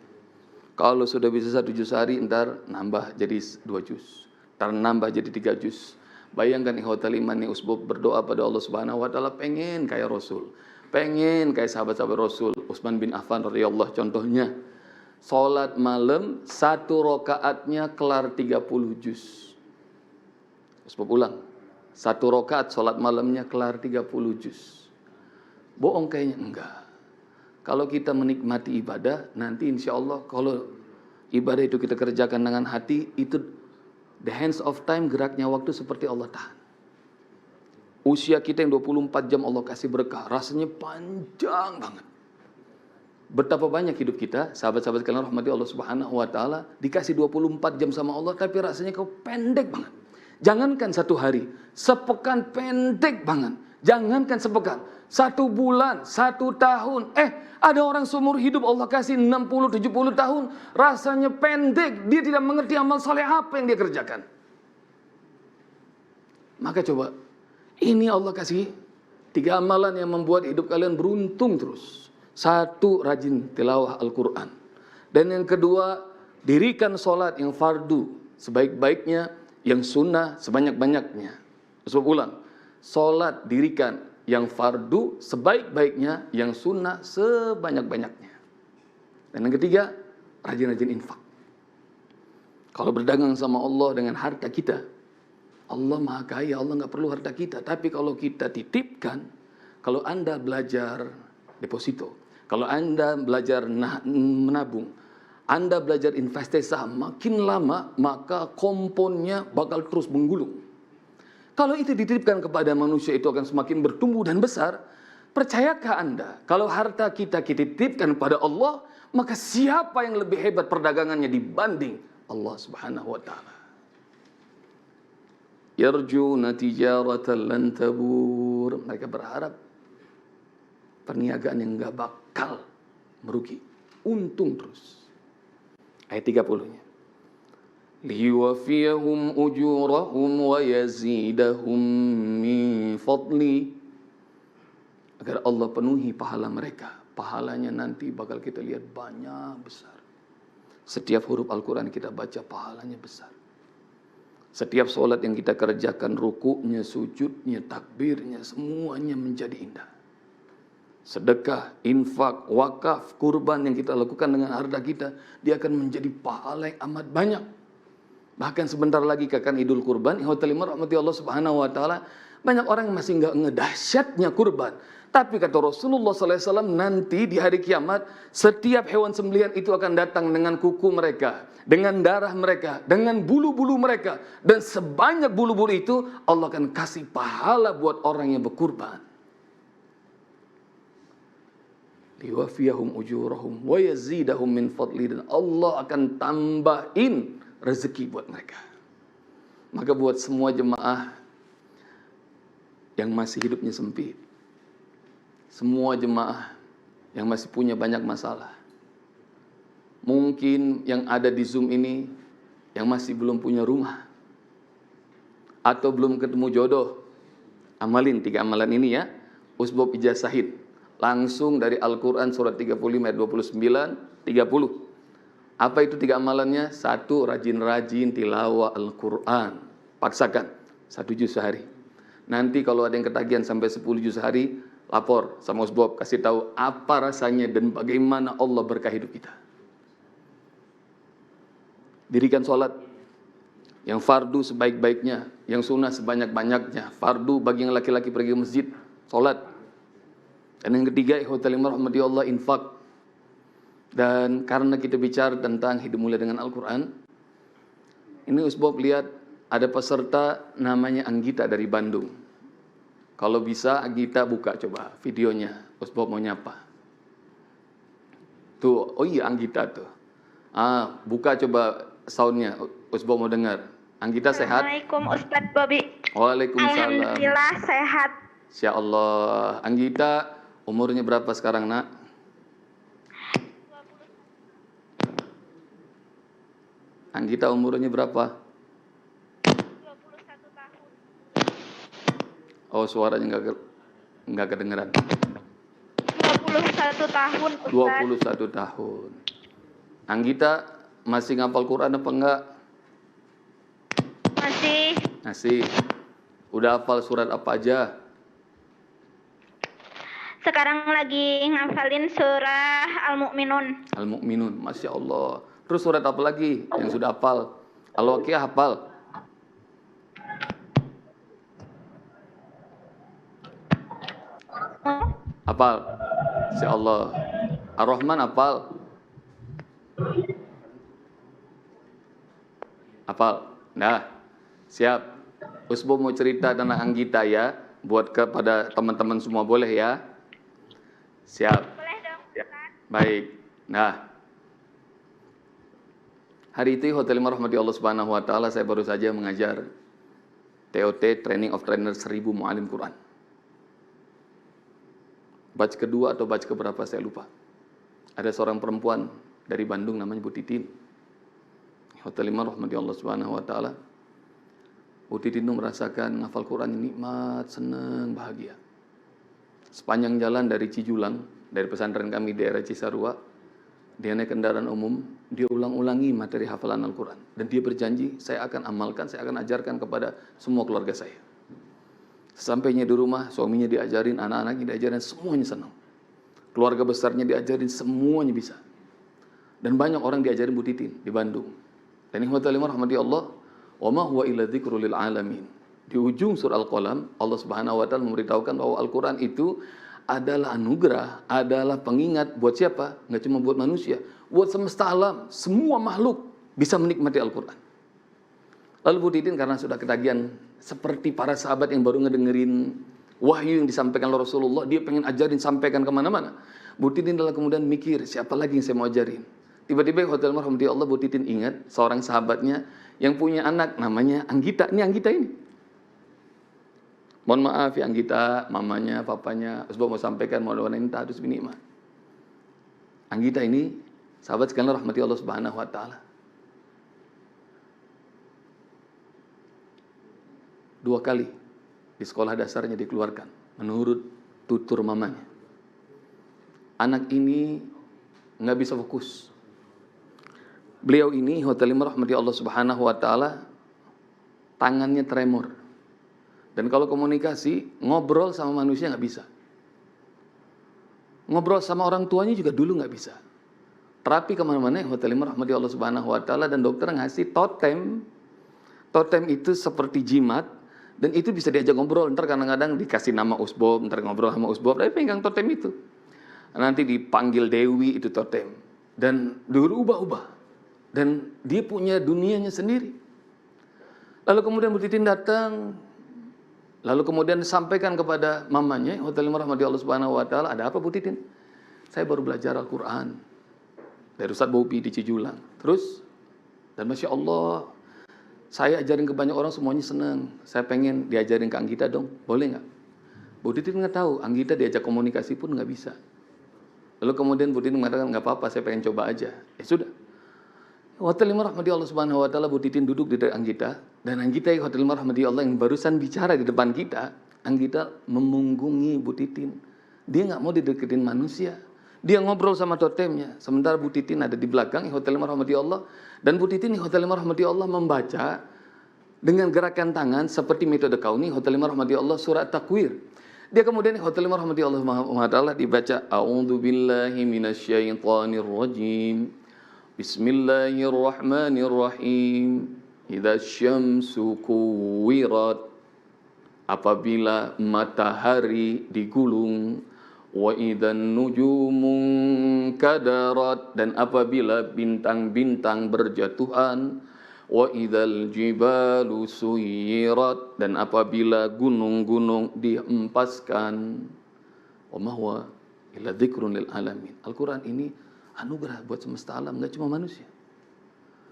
Kalau sudah bisa 1 juz sehari, ntar nambah jadi 2 juz, ntar nambah jadi 3 juz. Bayangkan ikhwatal iman nih, usbub berdoa pada Allah Subhanahu wa taala pengen kayak Rasul, pengen kayak sahabat-sahabat Rasul. Utsman bin Affan radhiyallahu contohnya, salat malam 1 rakaatnya kelar 30 juz. Usbub ulang, 1 rakaat salat malamnya kelar 30 juz. Bohong kayaknya? Enggak. Kalau kita menikmati ibadah, nanti insya Allah kalau ibadah itu kita kerjakan dengan hati, itu the hands of time, geraknya waktu seperti Allah tahan. Usia kita yang 24 jam Allah kasih berkah, rasanya panjang banget. Betapa banyak hidup kita, sahabat-sahabat kalian rahmati Allah Subhanahu wa taala, dikasih 24 jam sama Allah, tapi rasanya kau pendek banget. Jangankan 1 hari, sepekan pendek banget. Jangankan sepekan, 1 bulan, 1 tahun. Ada orang seumur hidup Allah kasih 60-70 tahun, rasanya pendek. Dia tidak mengerti amal soleh apa yang dia kerjakan. Maka coba, ini Allah kasih 3 amalan yang membuat hidup kalian beruntung terus. 1, rajin tilawah Al-Quran. Dan yang kedua, dirikan sholat yang fardu sebaik-baiknya, yang sunnah sebanyak-banyaknya. Sebab ulang, sholat dirikan yang fardu sebaik-baiknya, yang sunnah sebanyak-banyaknya. Dan yang ketiga, rajin-rajin infak. Kalau berdagang sama Allah dengan harta kita, Allah maha kaya, Allah nggak perlu harta kita. Tapi kalau kita titipkan, kalau Anda belajar deposito, kalau Anda belajar menabung, Anda belajar investasi saham, makin lama maka komponnya bakal terus menggulung. Kalau itu dititipkan kepada manusia, itu akan semakin bertumbuh dan besar. Percayakah Anda, kalau harta kita dititipkan kepada Allah, maka siapa yang lebih hebat perdagangannya dibanding Allah Subhanahu wa taala? Yarjuna tijaratan lan tabur. Mereka berharap perniagaan yang enggak bakal merugi, untung terus. Ayat 30-nya. Liwafiyahum ujurahum wa yazidahum min fadli. Agar Allah penuhi pahala mereka. Pahalanya nanti bakal kita lihat banyak besar. Setiap huruf Al-Quran kita baca pahalanya besar. Setiap sholat yang kita kerjakan, rukuknya, sujudnya, takbirnya, semuanya menjadi indah. Sedekah, infak, wakaf, kurban yang kita lakukan dengan harta kita, dia akan menjadi pahala yang amat banyak. Bahkan sebentar lagi akan Idul Kurban, ihwatal iman rahmati Allah Subhanahu wa taala, banyak orang yang masih enggak ngedahsyatnya kurban. Tapi kata Rasulullah SAW, nanti di hari kiamat, setiap hewan sembelihan itu akan datang dengan kuku mereka, dengan darah mereka, dengan bulu-bulu mereka. Dan sebanyak bulu-bulu itu, Allah akan kasih pahala buat orang yang berkurban. Liwafiyahum ujurahum wa yazidahum min fadli. Dan Allah akan tambahin rezeki buat mereka. Maka buat semua jemaah yang masih hidupnya sempit, semua jemaah yang masih punya banyak masalah, mungkin yang ada di Zoom ini yang masih belum punya rumah atau belum ketemu jodoh, amalin 3 amalan ini ya. Usbub ijazahin langsung dari Al-Quran surat 35 ayat 29 30. Apa itu 3 amalannya? 1, rajin-rajin tilawah Al-Quran. Paksakan 1 juz sehari. Nanti kalau ada yang ketagihan sampai 10 juz sehari, lapor sama Usbob, kasih tahu apa rasanya dan bagaimana Allah berkah hidup kita. Dirikan sholat yang fardu sebaik-baiknya, yang sunnah sebanyak-banyaknya. Fardu bagi yang laki-laki pergi ke masjid, sholat. Dan yang ketiga, ikhwatal iman rahmati Allah, infak. Dan karena kita bicara tentang hidup mulia dengan Al-Quran, ini Usbob lihat ada peserta namanya Anggita dari Bandung. Kalau bisa Anggita buka coba videonya, Usbob mau nyapa. Tuh, oh iya Anggita tuh. Buka coba soundnya, Usbob mau dengar. Anggita sehat? Assalamualaikum Ustadz Bobi. Waalaikumsalam. Alhamdulillah sehat. Insya Allah. Anggita umurnya berapa sekarang nak? 20. Anggita umurnya berapa? 21 tahun. Oh suaranya nggak kedengeran. 21 tahun Ustadz. 21 tahun. Anggita masih ngapal Quran apa enggak? Masih. Udah hafal surat apa aja? Sekarang lagi ngafalin surah Al-Mu'minun. Al-Mu'minun, Masya Allah. Terus surat apa lagi yang sudah hafal? Al-Waqiah hafal? Hafal? Insya Allah. Ar-Rahman hafal? Hafal? Nah, siap. Usbob mau cerita tentang Anggita ya, buat kepada teman-teman semua, boleh ya? Siap. Boleh dong Ustadz. Baik. Nah, hari itu Hotel Rahmati Allah Subhanahu wa taala saya baru saja mengajar TOT, Training of Trainer 1000 Mu'alim Quran. Batch kedua atau batch keberapa saya lupa. Ada seorang perempuan dari Bandung namanya Bu Titin. Hotel Rahmati Allah Subhanahu wa taala. Bu Titin itu merasakan ngafal Quran yang nikmat, senang, bahagia. Sepanjang jalan dari Cijulang, dari pesantren kami di daerah Cisarua, dia naik kendaraan umum, dia ulang-ulangi materi hafalan Al-Quran. Dan dia berjanji, saya akan amalkan, saya akan ajarkan kepada semua keluarga saya. Sampainya di rumah, suaminya diajarin, anak-anaknya diajarin, semuanya senang. Keluarga besarnya diajarin, semuanya bisa. Dan banyak orang diajarin Bu Titin di Bandung. Dan ikhwatal iman rahmati Allah, wa ma huwa illa dzikrul lil alamin. Di ujung surah Al-Qalam, Allah Subhanahu wa taala memberitahukan bahwa Al-Quran itu adalah anugerah, adalah pengingat buat siapa? Enggak cuma buat manusia, buat semesta alam, semua makhluk bisa menikmati Al-Quran. Lalu Bu Titin karena sudah ketagihan seperti para sahabat yang baru ngedengerin wahyu yang disampaikan oleh Rasulullah, dia pengen ajarin, sampaikan kemana-mana. Bu Titin adalah kemudian mikir, siapa lagi yang saya mau ajarin? Tiba-tiba Hotel Rahmati Allah, Bu Titin ingat seorang sahabatnya yang punya anak namanya Anggita. Ini Anggita ini. Mohon maaf ya Anggita, mamanya, papanya, Usbob mau sampaikan, mohon ini harus binikmat. Anggita ini, sahabat sekalian rahmati Allah Subhanahu wa taala. 2 kali di sekolah dasarnya dikeluarkan menurut tutur mamanya. Anak ini nggak bisa fokus. Beliau ini Hotel rahmati Allah Subhanahu wa taala, tangannya tremor. Dan kalau komunikasi, ngobrol sama manusia nggak bisa. Ngobrol sama orang tuanya juga dulu nggak bisa. Terapi kemana-mana, Hotel rahmati Allah Subhanahu wa taala, dan dokter ngasih totem. Totem itu seperti jimat, dan itu bisa diajak ngobrol. Ntar kadang-kadang dikasih nama Usbob, ntar ngobrol sama Usbob, tapi pegang totem itu. Nanti dipanggil Dewi, itu totem. Dan dirubah-ubah. Dan dia punya dunianya sendiri. Lalu kemudian Bu Titin datang, lalu kemudian sampaikan kepada mamanya, Hotel rahmati Allah Subhanahu wa taala, ada apa Bu Titin? Saya baru belajar Al-Quran dari Ustadz Bobi di Cijulang. Terus, dan Masya Allah, saya ajarin ke banyak orang, semuanya senang. Saya pengen diajarin ke Anggita dong, boleh nggak? Bu Titin nggak tahu, Anggita diajak komunikasi pun nggak bisa. Lalu kemudian Bu Titin mengatakan, nggak apa-apa, saya pengen coba aja. Ya sudah. Hotel rahmati Allah Subhanahu wa taala, Bu Titin duduk di dekat Anggita, dan Anggita Hotel rahmati Allah yang barusan bicara di depan kita, Anggita memunggungi Bu Titin. Dia nggak mau dideketin manusia. Dia ngobrol sama totemnya. Sementara Bu Titin ada di belakang Hotel rahmati Allah, dan Bu Titin Hotel rahmati Allah membaca dengan gerakan tangan seperti metode kauni Hotel rahmati Allah surat Takwir. Dia kemudian Hotel Rahmati Allah Ta'ala dibaca A'udzu billahi minasyaitonir rajim. Bismillahirrahmanirrahim. Idza syamsu kuwirat. Apabila matahari digulung, wa idzan nujumun kadarat, dan apabila bintang-bintang berjatuhan, wa idzal jibalu suyirat, dan apabila gunung-gunung dihempaskan. Wa ma huwa illa dzikrun lil alamin. Al-Qur'an ini anugerah buat semesta alam, enggak cuma manusia.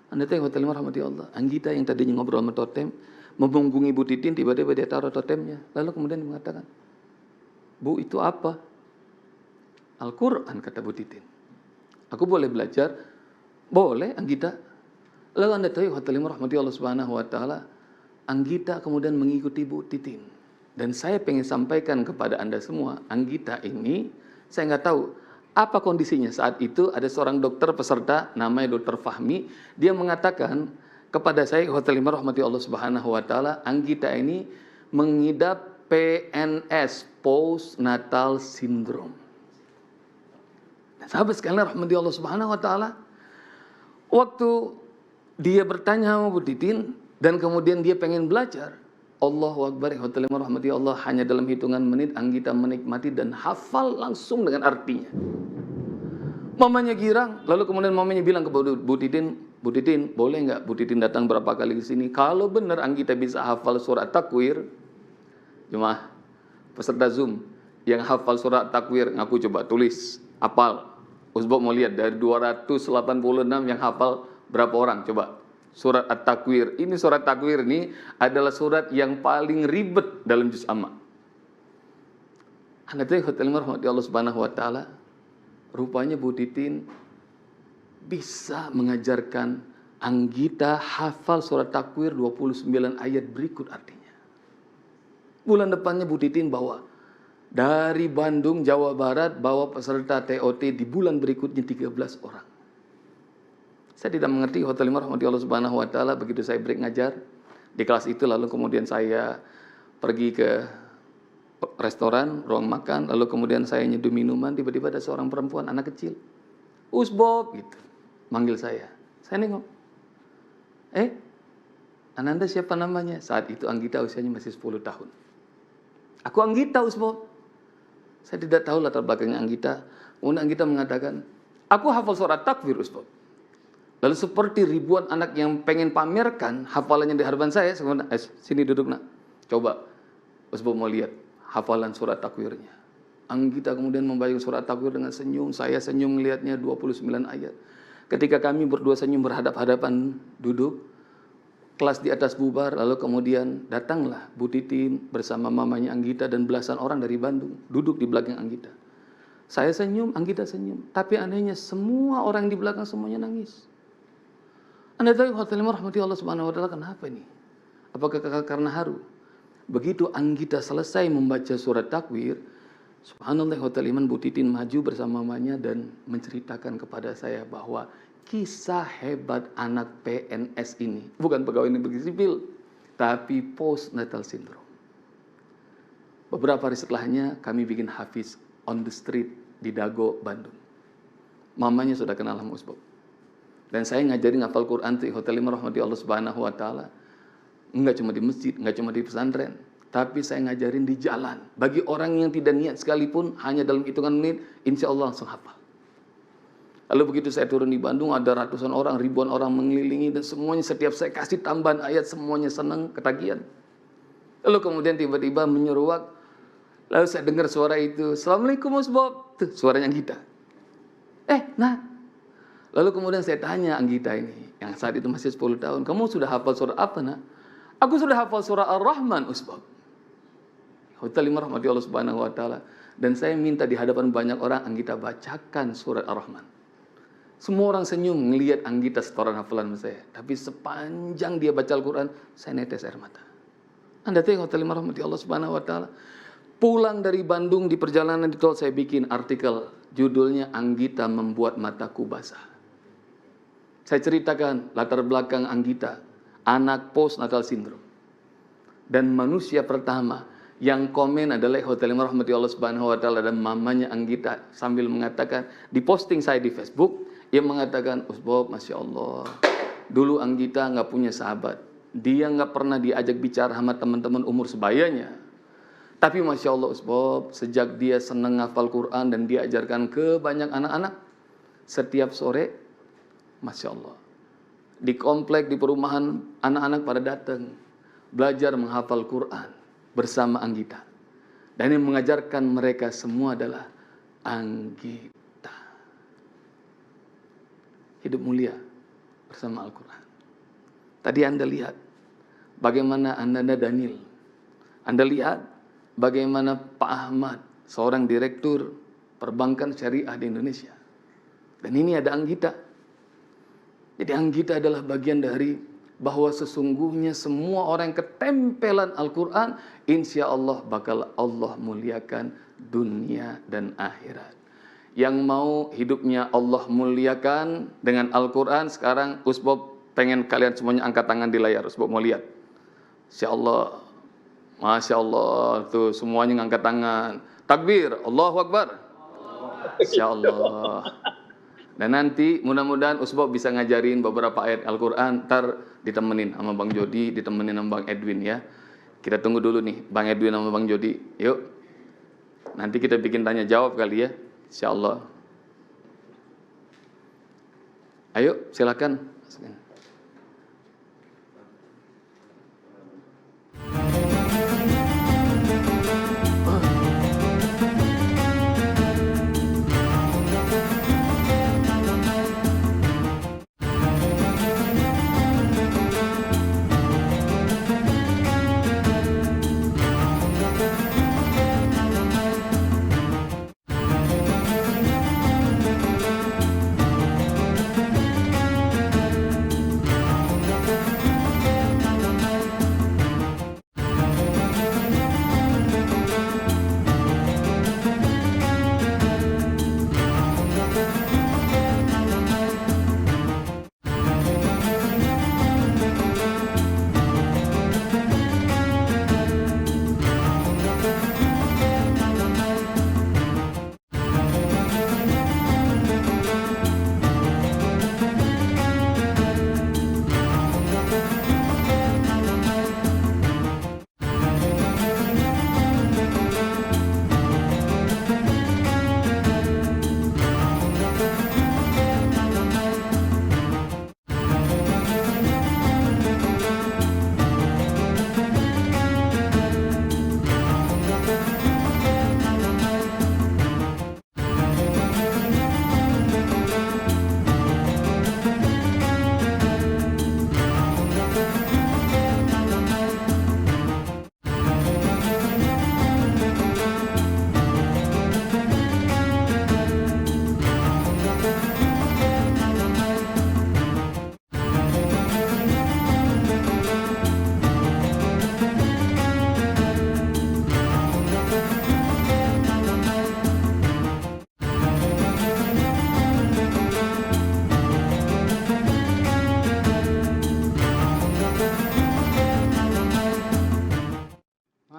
Anda tengok Hotel Rahmati Allah, Anggita yang tadinya ngobrol sama totem, memunggungi Bu Titin, tiba-tiba dia taruh totemnya. Lalu kemudian dia mengatakan, "Bu, itu apa?" "Al-Quran," kata Bu Titin. "Aku boleh belajar?" "Boleh, Anggita." Lalu Anda tahu Hotel Rahmati Allah Subhanahu wa Ta'ala, Anggita kemudian mengikuti Bu Titin. Dan saya pengen sampaikan kepada Anda semua, Anggita ini, saya nggak tahu apa kondisinya saat itu. Ada seorang dokter peserta, namanya Dr. Fahmi, dia mengatakan kepada saya, Hotel Rahmati Allah Subhanahu wa Ta'ala, Anggita ini mengidap PNS, postnatal syndrome. Nah, sahabat sekalian rahmati Allah Subhanahu wa Ta'ala, waktu dia bertanya sama Bu Titin dan kemudian dia pengen belajar, Allahu Akbar, Hotel Rahmati Allah, hanya dalam hitungan menit Anggita menikmati dan hafal langsung dengan artinya. Mamanya girang, lalu kemudian mamanya bilang ke Bu Titin, "Bu Titin, boleh nggak Bu Titin datang berapa kali ke sini? Kalau benar Anggita bisa hafal surat Takwir," jemaah peserta Zoom yang hafal surat Takwir, ngaku coba tulis, hafal. Usbok mau lihat dari 286 yang hafal berapa orang? Coba. Surat At-Takwir. Ini surat Takwir ini adalah surat yang paling ribet dalam juz amma. Anda tahu Hotel Rahmati Allah Subhanahu wa Ta'ala, rupanya Bu Titin bisa mengajarkan Anggita hafal surat Takwir 29 ayat berikut artinya. Bulan depannya Bu Titin bawa dari Bandung, Jawa Barat, bawa peserta TOT di bulan berikutnya 13 orang. Saya tidak mengerti Hotel Rahmati Allah Subhanahu wa Ta'ala, begitu saya break ngajar di kelas itu, lalu kemudian saya pergi ke restoran, ruang makan, lalu kemudian saya nyeduh minuman, tiba-tiba ada seorang perempuan, anak kecil, "Usbob," gitu, manggil saya. Saya nengok, Ananda siapa namanya? Saat itu Anggita usianya masih 10 tahun. "Aku Anggita, Usbob." Saya tidak tahu latar belakangnya Anggita. Kemudian Anggita mengatakan, "Aku hafal surat Takwir, Usbob." Lalu seperti ribuan anak yang pengen pamerkan hafalannya di hadapan saya, "Sini duduk nak, coba Usbob mau lihat hafalan surat Takwirnya." Anggita kemudian membaca surat Takwir dengan senyum, saya senyum melihatnya 29 ayat. Ketika kami berdua senyum berhadap-hadapan duduk, kelas di atas bubar, lalu kemudian datanglah Bu Titin bersama mamanya Anggita dan belasan orang dari Bandung duduk di belakang Anggita. Saya senyum, Anggita senyum, tapi anehnya semua orang di belakang semuanya nangis. Anda tahu Hotel Rahmati Allah Subhanahu wa Ta'ala kenapa ini? Apakah karena haru? Begitu Anggita selesai membaca surat Takwir, subhanallah, Hotel Iman, Bu Titin maju bersama mamanya dan menceritakan kepada saya bahwa kisah hebat anak PNS ini, bukan pegawai negeri sipil, tapi postnatal syndrome. Beberapa hari setelahnya kami bikin hafiz on the street di Dago, Bandung. Mamanya sudah kenal sama Usbob. Dan saya ngajarin hafal Quran di Hotel Rahmati Allah Subhanahu wa Ta'ala. Enggak cuma di masjid, enggak cuma di pesantren, tapi saya ngajarin di jalan. Bagi orang yang tidak niat sekalipun, hanya dalam hitungan menit, insya Allah langsung hafal. Lalu begitu saya turun di Bandung, ada ratusan orang, ribuan orang mengelilingi, dan semuanya setiap saya kasih tambahan ayat, semuanya senang, ketagihan. Lalu kemudian tiba-tiba menyeruak, lalu saya dengar suara itu, "Assalamualaikum Usbob." Tuh, suaranya Anggita. Nah. Lalu kemudian saya tanya Anggita ini, yang saat itu masih 10 tahun, "Kamu sudah hafal surah apa, nak?" "Aku sudah hafal surah Ar-Rahman, Usbob." Hotel Rahmati Allah Subhanahu wa Ta'ala. Dan saya minta di hadapan banyak orang, Anggita bacakan surat Ar-Rahman. Semua orang senyum melihat Anggita setoran hafalan saya. Tapi sepanjang dia baca Al-Quran, saya netes air mata. Anda tahu Hotel Rahmati Allah Subhanahu wa Ta'ala. Pulang dari Bandung di perjalanan di tol, saya bikin artikel judulnya "Anggita Membuat Mataku Basah". Saya ceritakan latar belakang Anggita, anak postnatal syndrome. Dan manusia pertama Yang komen adalah Hotel yang rahmati Allah Subhanahu wa taala dan mamanya Anggita sambil mengatakan, di posting saya di Facebook, ia mengatakan, Bob, Masya Allah, dulu Anggita nggak punya sahabat. Dia nggak pernah diajak bicara sama teman-teman umur sebayanya. Tapi Masya Allah Bob, sejak dia senang hafal Quran dan diajarkan ke banyak anak-anak, setiap sore, Masya Allah, di komplek, di perumahan, anak-anak pada datang, belajar menghafal Quran bersama Anggita. Dan yang mengajarkan mereka semua adalah Anggita. Hidup mulia bersama Al-Quran. Tadi Anda lihat bagaimana Anda Daniel. Anda lihat bagaimana Pak Ahmad, seorang direktur perbankan syariah di Indonesia. Dan ini ada Anggita. Jadi Anggita adalah bagian dari bahwa sesungguhnya semua orang yang ketempelan Al-Quran, insya Allah bakal Allah muliakan dunia dan akhirat. Yang mau hidupnya Allah muliakan dengan Al-Quran, sekarang Usbob pengen kalian semuanya angkat tangan di layar. Usbob mau lihat. Insya Allah, Masya Allah, tuh semuanya ngangkat tangan. Takbir, Allahu Akbar. Insya Allah. Dan nanti mudah-mudahan Usbob bisa ngajarin beberapa ayat Al-Quran, ntar ditemenin sama Bang Jody, ditemenin sama Bang Edwin ya. Kita tunggu dulu nih, Bang Edwin sama Bang Jody. Yuk, nanti kita bikin tanya jawab kali ya, insya Allah. Ayo, silakan.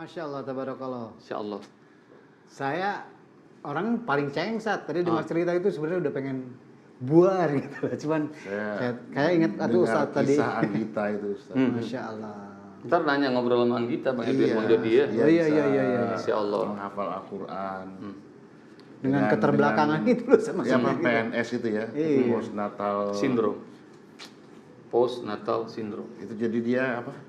Masya Allah, tabarakallah. Insya Allah. Saya orang paling cengsat. Tadi dengar cerita itu sebenarnya udah pengen buar gitu. Cuman kayak ingat aduh Ustaz tadi. Kisah Anggita itu Ustaz. Masya Allah. Ntar nanya ngobrol sama Anggita, Bang Edwin, Bang Jody ya. Iya. Insya Allah. Menghafal Al-Quran. Dengan keterbelakangan itu loh sama apa PNS itu ya. Postnatal Syndrome. Postnatal Syndrome. Itu jadi dia apa?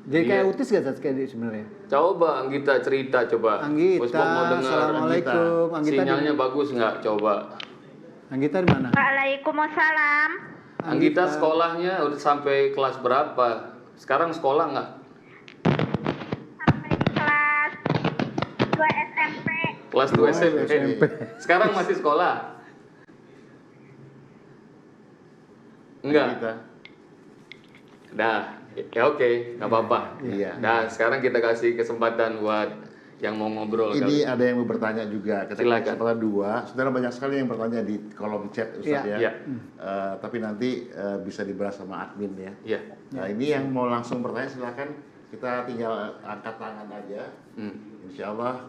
Jadi kayak autis gak Zat kayak sebenarnya? Coba Anggita cerita coba. Anggita, mau dengar. Assalamualaikum. Anggita sinyalnya bagus nggak? Coba. Anggita di mana? Waalaikumsalam. Anggita sekolahnya udah sampai kelas berapa? Sekarang sekolah nggak? Sampai kelas 2 SMP. Kelas 2 SMP. Sekarang masih sekolah? Enggak. Dah. Ya oke, nggak apa-apa. Iya. Nah, sekarang kita kasih kesempatan buat yang mau ngobrol. Ini ada yang mau bertanya juga. Silakan. Setelah dua, saudara banyak sekali yang bertanya di kolom chat Ustaz ya. Iya. Tapi nanti bisa dibahas sama admin ya. Iya. Nah ini yang mau langsung bertanya silakan kita tinggal angkat tangan aja. Insya Allah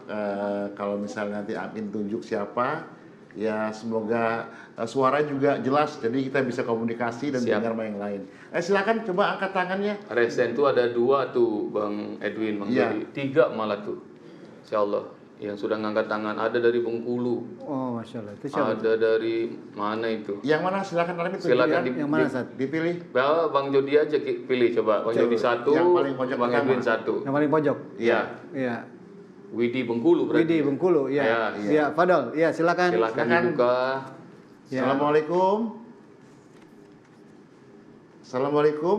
kalau misalnya nanti Amin tunjuk siapa, ya semoga suara juga jelas, jadi kita bisa komunikasi dan dengar sama yang lain. Silakan coba angkat tangannya. Resen tuh ada 2 tuh Bang Edwin, Bang Jody. 3 malah tuh. Insya Allah yang sudah ngangkat tangan ada dari Bengkulu. Oh, Masya Allah. Itu siapa? Ada dari mana itu? Yang mana silakan Amin tunjukkan. Silakan Yang mana, Ustaz? Dipilih. Bang Jody aja pilih coba. Bang Jody 1, Yang paling pojok Bang pertama. Edwin 1. Yang paling pojok. Iya. Iya. Widi Bengkulu berarti. Widi Bengkulu, ya. Ya, Iya, Fadol. Iya, silakan. Silakan dibuka. Ya. Assalamualaikum. Assalamualaikum.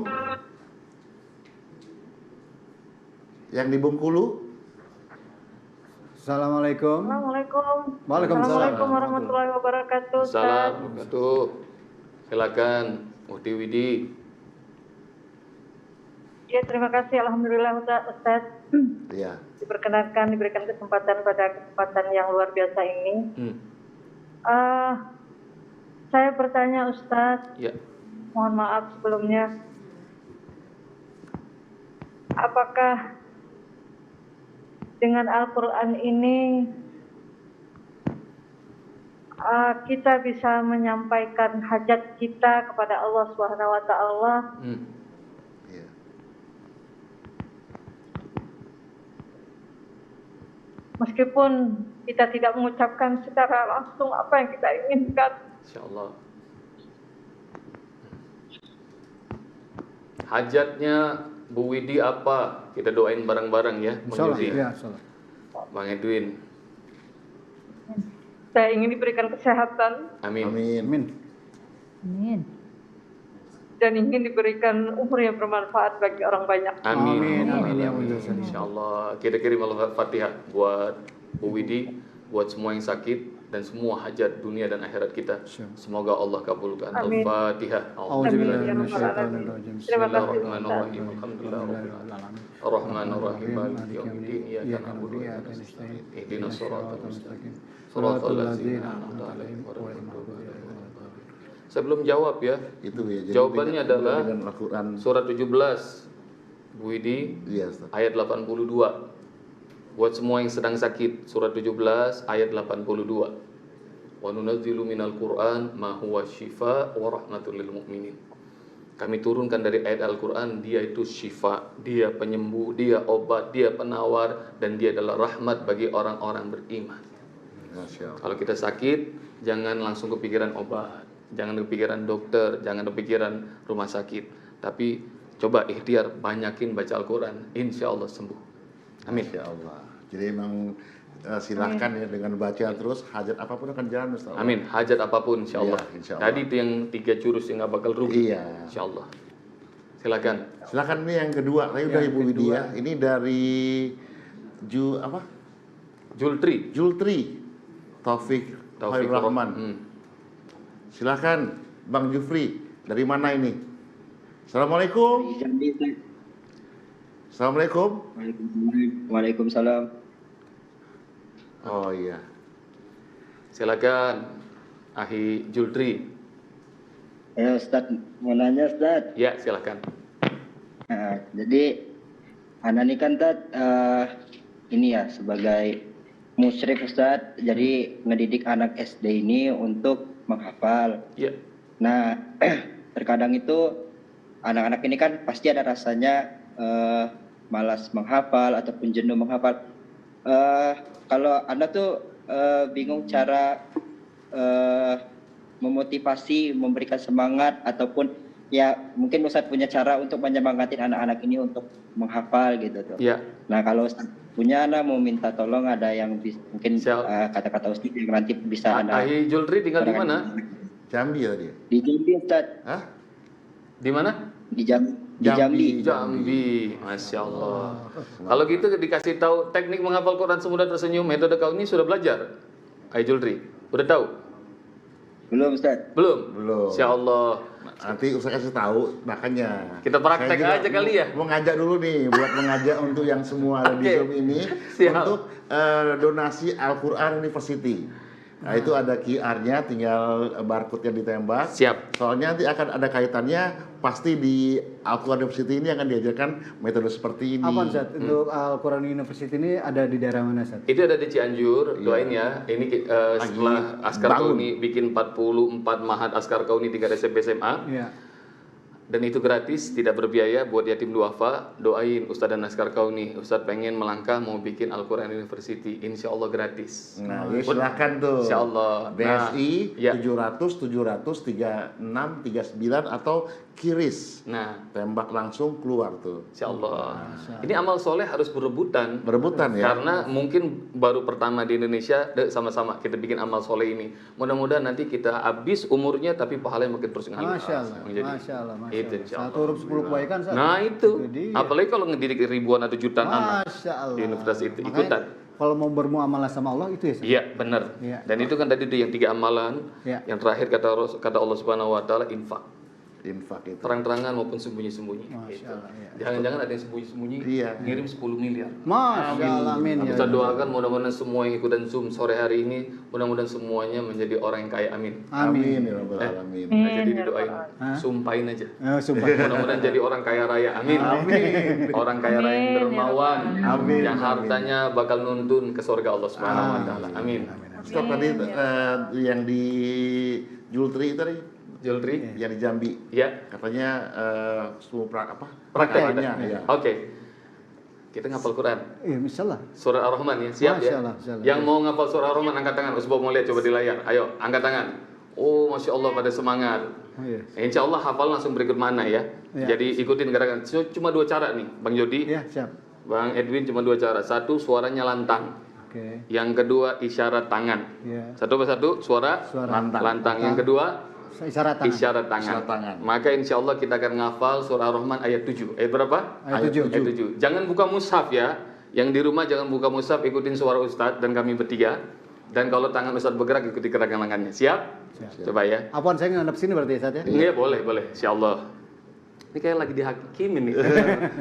Yang di Bengkulu. Assalamualaikum. Assalamualaikum. Waalaikumsalam. Assalamualaikum warahmatullahi wabarakatuh. Ustaz. Assalamualaikum. Silakan Uhti Widi. Ya, terima kasih. Alhamdulillah Ustaz. Iya. Diberikan kesempatan pada kesempatan yang luar biasa ini. Saya bertanya Ustaz. Ya. Mohon maaf sebelumnya. Apakah dengan Al-Quran ini kita bisa menyampaikan hajat kita kepada Allah Subhanahu wa Ta'ala? Meskipun kita tidak mengucapkan secara langsung apa yang kita inginkan. Insyaallah. Hajatnya Bu Widi apa? Kita doain bareng-bareng ya, Bang Yudi. Ya, insyaallah. Bang Edwin. Saya ingin diberikan kesehatan. Amin. Amin. Dan ingin diberikan umur yang bermanfaat bagi orang banyak. Amin. Amin. Insyaallah. Kita kirim Al-Fatihah buat Bu Widi, buat semua yang sakit dan semua hajat dunia dan akhirat kita. Semoga Allah kabulkan. Amin. Al-Fatihah. Auzubillahiminasyaitonirrajim. Terima kasih. Bismillahirrahmanirrahim. Alhamdulillahirabbil Ar-Rahmanir-Rahim. Maliki yaumiddin. Iyyaka na'budu wa iyyaka nasta'in. Ihdinas siratal mustaqim. Siratal ladzina an'amta 'alaihim ghairil maghdubi 'alaihim waladdallin. Saya belum jawab ya. Itu ya. Jadi Jawabannya adalah dengan Al-Quran. surat 17 Bu Widi, ayat 82. Buat semua yang sedang sakit, surat 17 ayat 82. Wa nunazzilu minal Qur'an ma huwa syifa wa rahmatul lil mu'minin. Kami turunkan dari ayat Al-Qur'an, dia itu syifa, dia penyembuh, dia obat, dia penawar, dan dia adalah rahmat bagi orang-orang beriman. Kalau kita sakit, jangan langsung kepikiran obat, jangan kepikiran dokter, jangan kepikiran rumah sakit, tapi coba ikhtiar banyakin baca Al-Quran, insya Allah sembuh. Amin. Insya Allah. Jadi memang silahkan ya dengan baca terus, hajat apapun akan jalan Ustaz. Amin. Hajat apapun insya Allah. Iya, insya Allah. Tadi itu yang 3 jurus yang gak bakal rugi. Iya. Insya Allah. Silakan. Silakan nih yang kedua. Tadi udah Ibu Widya. Ini dari Jultri. Taufik Khairul Rahman. Silakan Bang Jufri. Dari mana ini? Assalamualaikum. Assalamualaikum. Waalaikumsalam. Oh iya. Silakan Ahi Jultri. Ya Ustaz, mau nanya Ustaz. Ya, silakan. Jadi anak ini kan Ustaz ini ya sebagai musyrik Ustaz, jadi ngedidik anak SD ini untuk menghafal. Ya. Nah, terkadang itu anak-anak ini kan pasti ada rasanya malas menghafal ataupun jenuh menghafal. Kalau Anda tuh bingung cara memotivasi, memberikan semangat ataupun ya mungkin Ustaz punya cara untuk menyemangatin anak-anak ini untuk menghafal gitu tuh. Ya. Nah kalau Ustaz punya, Anda mau minta tolong ada yang mungkin kata-kata Ustaz yang nanti bisa Anda. Ahi Jultri tinggal di mana? Jambi tadi. Di Jambi Ustaz. Hah? Di mana? Di Jambi. Jambi, Masya Allah. Kalau gitu dikasih tahu teknik menghafal Quran semudah tersenyum, metode kau ini sudah belajar? Ahi Jultri, udah tahu? Belum Ustaz. Belum? Insya Allah. Nanti Ustaz kasih tahu, makanya kita praktek aja kali ya. Mau ngajak dulu nih, buat mengajak untuk yang semua ada di Zoom ini untuk donasi Al-Quran University. Nah, itu ada QR-nya, tinggal barcode-nya ditembak. Siap. Soalnya nanti akan ada kaitannya, pasti di Al-Quran University ini akan diajarkan metode seperti ini. Apa Ustaz? Untuk Al-Quran University ini ada di daerah mana Ustaz? Itu ada di Cianjur, doain ya. Ini setelah Askar Kauni bikin 44 Mahat Askar Kauni 3 SMP SMA. Iya. Dan itu gratis, tidak berbiaya buat yatim duafa. Doain Ustadz dan Askar Kauni. Ustadz pengen melangkah mau bikin Al-Quran University, insya Allah gratis. Nah, ya silahkan tuh. Insya Allah. BSI Nah, 700 36 39 atau kiris. Nah, tembak langsung keluar tuh. Insya Allah. Ini amal soleh harus berebutan. Berebutan ya. Karena mungkin baru pertama di Indonesia, sama-sama kita bikin amal soleh ini. Mudah-mudahan nanti kita habis umurnya, tapi pahalanya makin terus ngalir. Masya Allah. Masya Allah. Itu insya Allah. 1 huruf 10 kebaikan Ustaz. Nah itu. dia. Apalagi kalau ngedidik ribuan atau jutaan anak Masya Allah. di universitas itu. Makanya, Ikutan. kalau mau bermuamalah sama Allah itu ya Ustaz? Iya benar. Iya. Dan itu kan tadi yang 3 amalan. Iya. Yang terakhir kata Allah Subhanahu Wa Taala infak. Infak itu. Terang-terangan maupun sembunyi-sembunyi. Masya Allah. Iya. Jangan-jangan ada yang sembunyi-sembunyi. Iya. Ngirim 10 miliar. Masya Allah. Amin. Ya Kita Allah. doakan mudah-mudahan semua yang ikutan Zoom sore hari ini, mudah-mudahan semuanya menjadi orang yang kaya. Amin. Amin ya rabbal alamin. Nah, jadi didoain, sumpahin aja. Sumpah. Mudah-mudahan jadi orang kaya raya. Amin. Amin. Orang kaya raya yang dermawan. Amin. Yang hartanya bakal nuntun ke surga Allah Subhanahu Wa Taala. Amin. Ustaz tadi yang di Jultri itu tadi Jultri yang di Jambi. Ya. Katanya semua Praktek. prakteknya. Ya. Oke. Kita ngapal Quran. Iya, insyaallah. Surah Ar-Rahman ya. Siap Masya ya. Allah, Masya Allah. Yang mau ngapal surah Ar-Rahman angkat tangan. Usbah mau lihat coba di layar. Ayo, angkat tangan. Oh, Masya Allah pada semangat. Oh, iya. Insya Allah hafal langsung berikut mana ya. Iya. Jadi ikutin gerakan. Cuma 2 cara nih, Bang Jody. Iya, siap. Bang Edwin cuma 2 cara. Satu, suaranya lantang. Oke. Yang kedua, isyarat tangan. Iya. Satu persatu, suara lantang. Yang kedua, Isyarat tangan. isyarat tangan. Isyarat tangan. Maka insya Allah kita akan ngafal surah Ar-Rahman ayat 7. Ayat berapa? Ayat 7. Ayat 7. Jangan buka mushaf ya. Yang di rumah jangan buka mushaf, ikutin suara Ustadz dan kami bertiga. Dan kalau tangan Ustadz bergerak, ikuti gerakan tangannya. Siap? Coba ya. Apaan saya ngadep sini berarti ya Ustaz ya? Iya, boleh. Insya Allah. Ini kayak lagi dihakimin nih.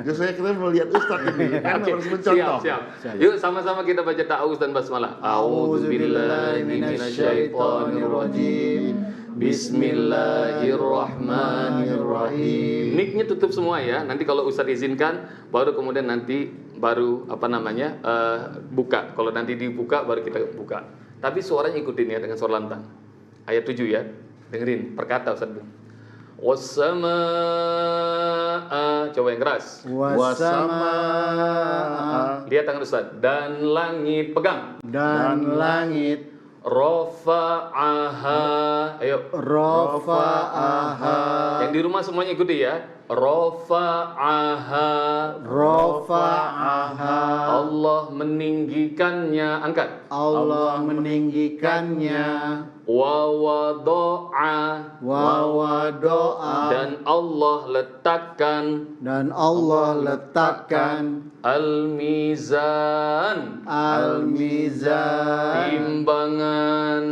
Justru kita mau lihat Ustadz ini kan Oke, harus mencontoh. siap. Yuk sama-sama kita baca ta'awuz dan basmalah. A'udzubillahi minasyaitonirrajim. Bismillahirrahmanirrahim. Mic-nya tutup semua ya. Nanti kalau Ustadz izinkan, baru kemudian nanti buka. Kalau nanti dibuka baru kita buka. Tapi suaranya ikutin ya dengan suara lantang. Ayat 7 ya. Dengerin perkata Ustadz. Wassama'a. Coba yang keras. Wassama'a. Lihat tangan Ustadz. Dan langit pegang. Dan langit. Rafa'aha. Ayo. Rafa'aha. Yang di rumah semuanya ikuti ya. Rafa'aha. Rafa'aha. Allah meninggikannya. Angkat. Allah meninggikannya. Wa wada'a. Wa wada'a. Dan Allah letakkan. Dan Allah letakkan. Al-mizan. Al-mizan. Timbangan.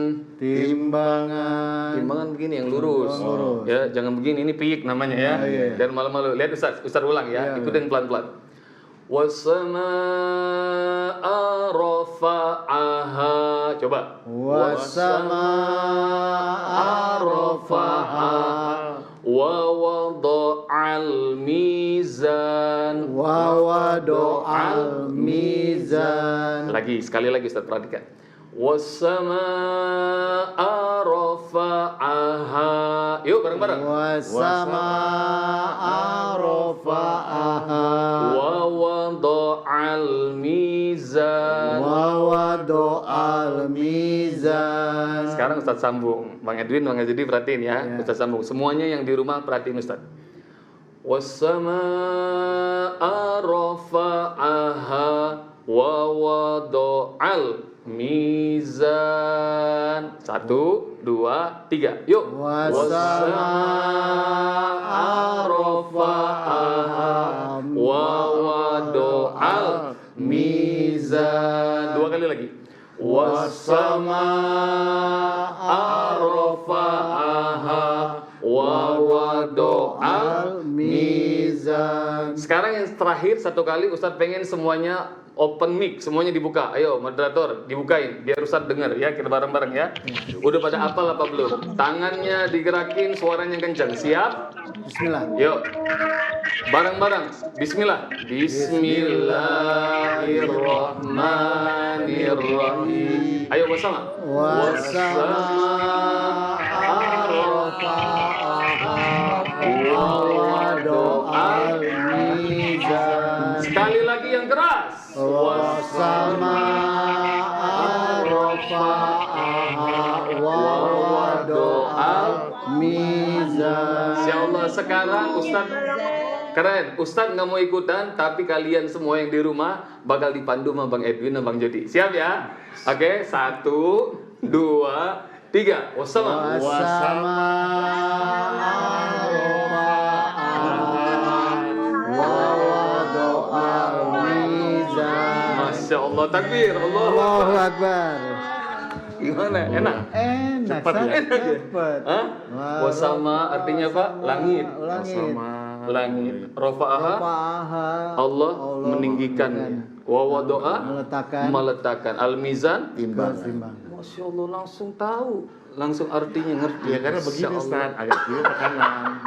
Timbangan begini yang lurus. Ya, jangan begini, ini piyik namanya ya. Dan malu-malu. Lihat Ustaz ulang ya. Ikutin pelan-pelan. Wassama'a rafa'aha. Coba. Wassama'a rafa'aha. Wa wada'al mizan. Wa wada'al mizan. Sekali lagi Ustaz perhatikan. Wassama'a rafa'aha. Yuk bareng-bareng. Wassama'a rafa'aha. Wa wada'al mizan. Wa wada'al mizan. Sekarang Ustaz sambung. Bang Edwin, Bang Azidi perhatiin ya. Ustaz sambung. Semuanya yang di rumah perhatiin Ustaz. Wassama'a rafa'aha. Wa wada'al mizan. 1, 2, 3. Yuk. Wassama'a rafa'aha. Wa wada'al mizan. 2 kali lagi. Wassama'a rafa'aha. Wa wada'al mizan. Sekarang yang terakhir 1 kali Ustaz pengen semuanya open mic, semuanya dibuka. Ayo moderator, dibukain biar Ustadz dengar ya, kita bareng-bareng ya. Udah pada hafal apa belum? Tangannya digerakin, suaranya kencang. Siap? Bismillah. Yuk. Bareng-bareng. Bismillah. Bismillahirrahmanirrahim. Ayo bersama. Sekali lagi yang keras. Insya Allah sekarang Ustadz keren. Ustadz nggak mau ikutan, tapi kalian semua yang di rumah bakal dipandu sama Bang Edwin dan Bang Jody. Siap ya? Oke, 1, 2, 3. Masya Allah, takbir. Allahu Akbar. Gimana? Enak? Enak. Cepat ya? Enak ya? Hah? Wasama artinya apa? Langit. Langit. Rofa'aha Allah meninggikannya. Wawadoa meletakkan. Al-mizan Timbang. Masya Allah, langsung tahu. Langsung artinya ngerti. Ya karena begini Ustaz, agak kiri ke kanan.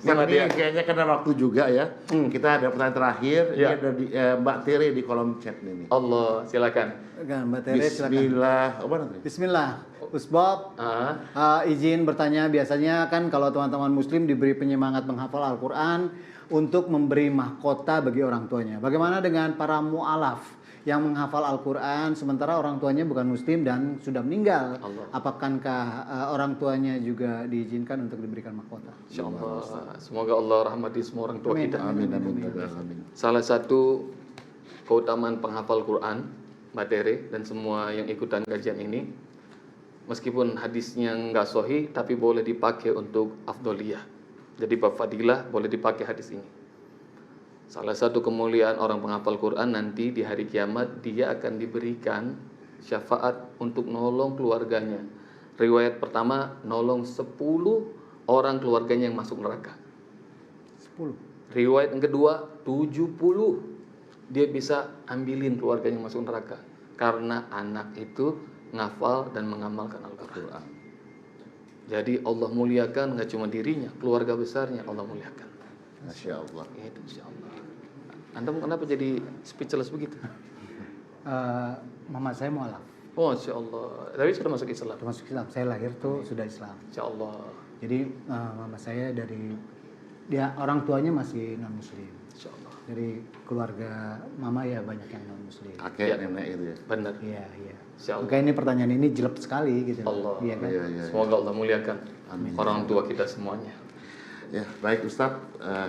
Nah, ini kayaknya karena waktu juga ya. Kita ada pertanyaan terakhir. Ini ada di Mbak Tere di kolom chat ini. Allah, silakan. Mbak Tere, silakan. Bismillah. Apa nanti? Bismillah. Usbob, izin bertanya, biasanya kan kalau teman-teman muslim diberi penyemangat menghafal Al-Quran untuk memberi mahkota bagi orang tuanya. Bagaimana dengan para mu'alaf yang menghafal Al-Quran sementara orang tuanya bukan muslim dan sudah meninggal? Apakah orang tuanya juga diizinkan untuk diberikan mahkota? Insya Allah. Semoga Allah rahmati semua orang tua kita. Amin. Salah satu keutamaan penghafal Quran, Mbak Tere dan semua yang ikutan kajian ini, meskipun hadisnya nggak sahih, tapi boleh dipakai untuk afdoliyah. Jadi bab fadilah boleh dipakai hadis ini. Salah satu kemuliaan orang penghafal Quran nanti di hari kiamat, dia akan diberikan syafaat untuk nolong keluarganya. Riwayat pertama, nolong 10 orang keluarganya yang masuk neraka. 10. Riwayat yang kedua, 70 dia bisa ambilin keluarganya yang masuk neraka. Karena anak itu ngafal dan mengamalkan Al-Quran. Jadi Allah muliakan nggak cuma dirinya, keluarga besarnya Allah muliakan. Masya Allah. Itu Insya Allah. Anda kenapa jadi speechless begitu? Mama saya mu'alaf. Oh, Insya Allah. Tapi sudah masuk Islam. Sudah masuk Islam. Saya lahir tuh sudah Islam. Insya Allah. Jadi mama saya dia orang tuanya masih non muslim. Insya Allah. Dari keluarga mama ya banyak yang non muslim. Kakek, nenek itu ya. Benar. Iya. Insya Allah. Oke, ini pertanyaan ini jelek sekali gitu. Allah. Iya kan? Semoga Allah muliakan orang tua kita semuanya. Ya, baik Ustadz.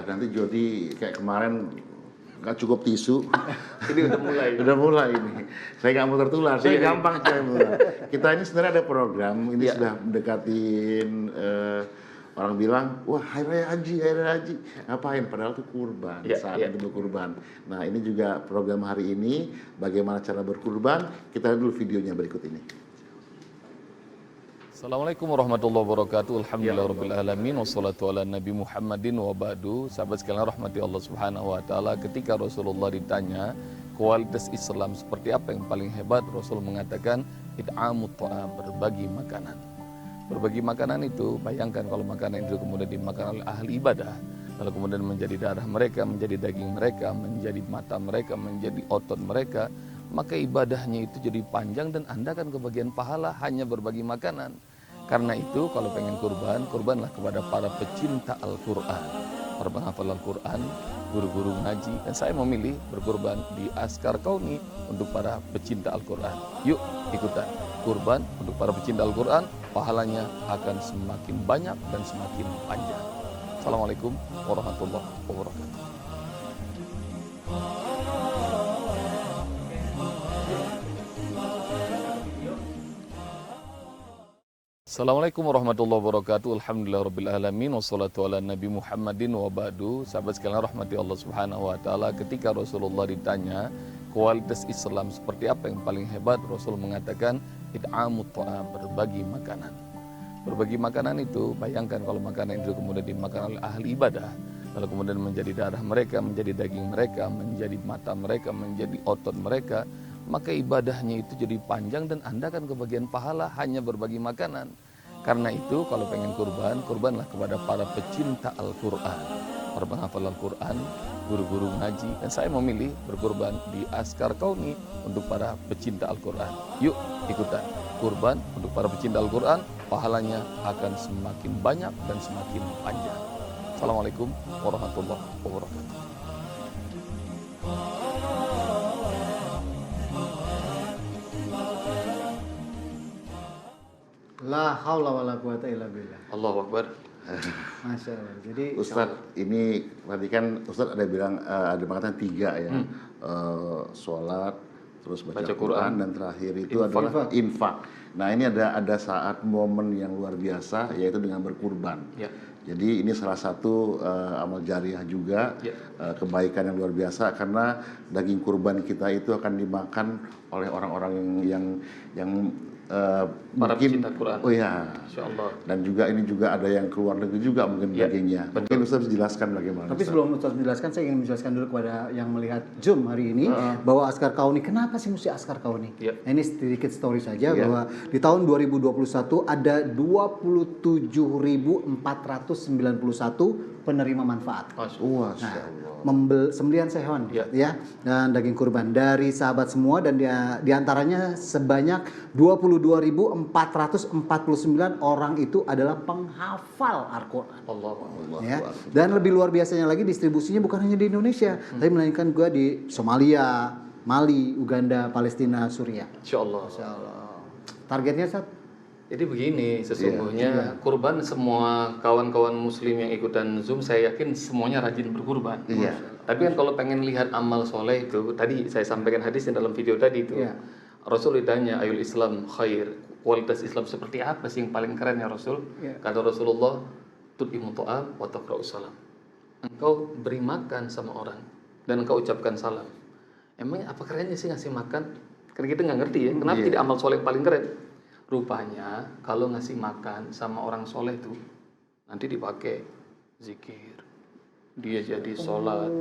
Nanti Jody kayak kemarin nggak cukup tisu. Ini udah mulai. Udah mulai ini. Saya nggak mau tertular. Saya gampang saya mulai. Kita ini sebenarnya ada program. Ini sudah mendekatin. Orang bilang, wah hari raya haji, ngapain? Padahal itu kurban, saat itu berkurban. Nah ini juga program hari ini, bagaimana cara berkurban. Kita lihat dulu videonya berikut ini. Assalamualaikum warahmatullahi wabarakatuh. Alhamdulillahirrahmanirrahim. Wassalatu ala Nabi Muhammadin wa ba'du. Sahabat sekalian rahmati Allah subhanahu wa ta'ala. Ketika Rasulullah ditanya kualitas Islam seperti apa yang paling hebat, Rasul mengatakan id'amut ta'am, berbagi makanan. Berbagi makanan itu, bayangkan kalau makanan itu kemudian dimakan oleh ahli ibadah, lalu kemudian menjadi darah mereka, menjadi daging mereka, menjadi mata mereka, menjadi otot mereka, maka ibadahnya itu jadi panjang dan Anda akan kebagian pahala hanya berbagi makanan. Karena itu kalau pengen kurban, kurbanlah kepada para pecinta Al-Quran, para penghafal Al-Quran, guru-guru ngaji, dan saya memilih berkurban di Askar Kauni untuk para pecinta Al-Quran. Yuk ikutan kurban untuk para pecinta Al-Quran, pahalanya akan semakin banyak dan semakin panjang. Assalamualaikum warahmatullahi wabarakatuh. Assalamualaikum warahmatullahi wabarakatuh. Alhamdulillahirrabbilalamin. Wassalatu ala Nabi Muhammadin wa ba'du. Sahabat sekalian rahmati Allah subhanahu wa ta'ala. Ketika Rasulullah ditanya kualitas Islam seperti apa yang paling hebat, Rasul mengatakan id'amut ta'am, berbagi makanan. Berbagi makanan itu, bayangkan kalau makanan itu kemudian dimakan oleh ahli ibadah, lalu kemudian menjadi darah mereka, menjadi daging mereka, menjadi mata mereka, menjadi otot mereka, maka ibadahnya itu jadi panjang dan Anda akan kebagian pahala hanya berbagi makanan. Karena itu kalau pengen kurban, kurbanlah kepada para pecinta Al-Quran, para penghafal Al-Quran, guru-guru ngaji. Dan saya memilih berkurban di Askar Kauni untuk para pecinta Al-Quran. Yuk ikutan kurban untuk para pecinta Al-Quran, pahalanya akan semakin banyak dan semakin panjang. Assalamualaikum warahmatullahi wabarakatuh. La haula wala quwata illa billah. Allahu Akbar. Masya Allah. Jadi Ustadz, ini tadi kan Ustadz ada bilang ada mengatakan 3 ya, sholat, terus baca Quran, dan terakhir itu adalah infak. Nah ini ada saat momen yang luar biasa, yaitu dengan berkurban. Ya. Jadi ini salah satu amal jariah juga, kebaikan yang luar biasa, karena daging kurban kita itu akan dimakan oleh orang-orang yang para mungkin, pecinta Quran. Oh ya, Insyaallah. dan juga ini juga ada yang keluar negeri juga mungkin dagingnya. Mungkin Ustaz jelaskan bagaimana. Tapi sebelum Ustaz menjelaskan, saya ingin menjelaskan dulu kepada yang melihat Zoom hari ini bahwa Askar Kauni, kenapa sih mesti Askar Kauni? Nah, ini sedikit story saja bahwa di tahun 2021 ada 27.491 penerima manfaat. Sembelihan hewan ya, dan daging kurban dari sahabat semua, dan diantaranya sebanyak 22.449 orang itu adalah penghafal Al-Quran. Ya. Dan lebih luar biasanya lagi, distribusinya bukan hanya di Indonesia, tapi melainkan juga di Somalia, Mali, Uganda, Palestina, Suriah. Insyaallah. Targetnya Ustaz? Jadi begini, sesungguhnya kurban, semua kawan-kawan muslim yang ikutan Zoom saya yakin semuanya rajin berkurban. Tapi kan kalau pengen lihat amal soleh itu, tadi saya sampaikan hadis yang dalam video tadi itu, Rasul ditanya, ayul Islam khair, kualitas Islam seperti apa sih yang paling keren ya Rasul? Kata Rasulullah, tut'imu ta'am wa taqra'us salam. Engkau beri makan sama orang dan engkau ucapkan salam. Emangnya apa kerennya sih ngasih makan? Karena kita nggak ngerti ya, kenapa tidak amal soleh yang paling keren? Rupanya kalau ngasih makan sama orang soleh tuh nanti dipakai zikir, dia jadi sholat,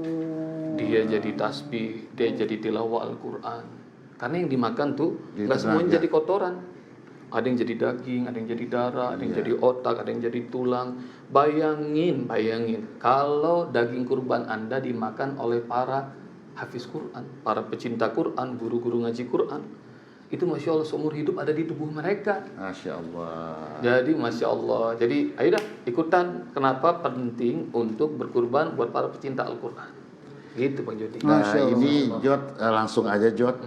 dia jadi tasbih, dia jadi tilawah Al-Quran. Karena yang dimakan tuh nggak semuanya jadi kotoran. Ada yang jadi daging, ada yang jadi darah, ada yang jadi otak, ada yang jadi tulang. Bayangin kalau daging kurban Anda dimakan oleh para hafiz Quran, para pecinta Quran, guru-guru ngaji Quran. Itu Masya Allah seumur hidup ada di tubuh mereka. Masya Allah. Jadi Masya Allah. Jadi ayo dah ikutan. Kenapa penting untuk berkurban buat para pecinta Al-Quran. Gitu Bang Jody. Nah ini Jod, langsung aja Jod.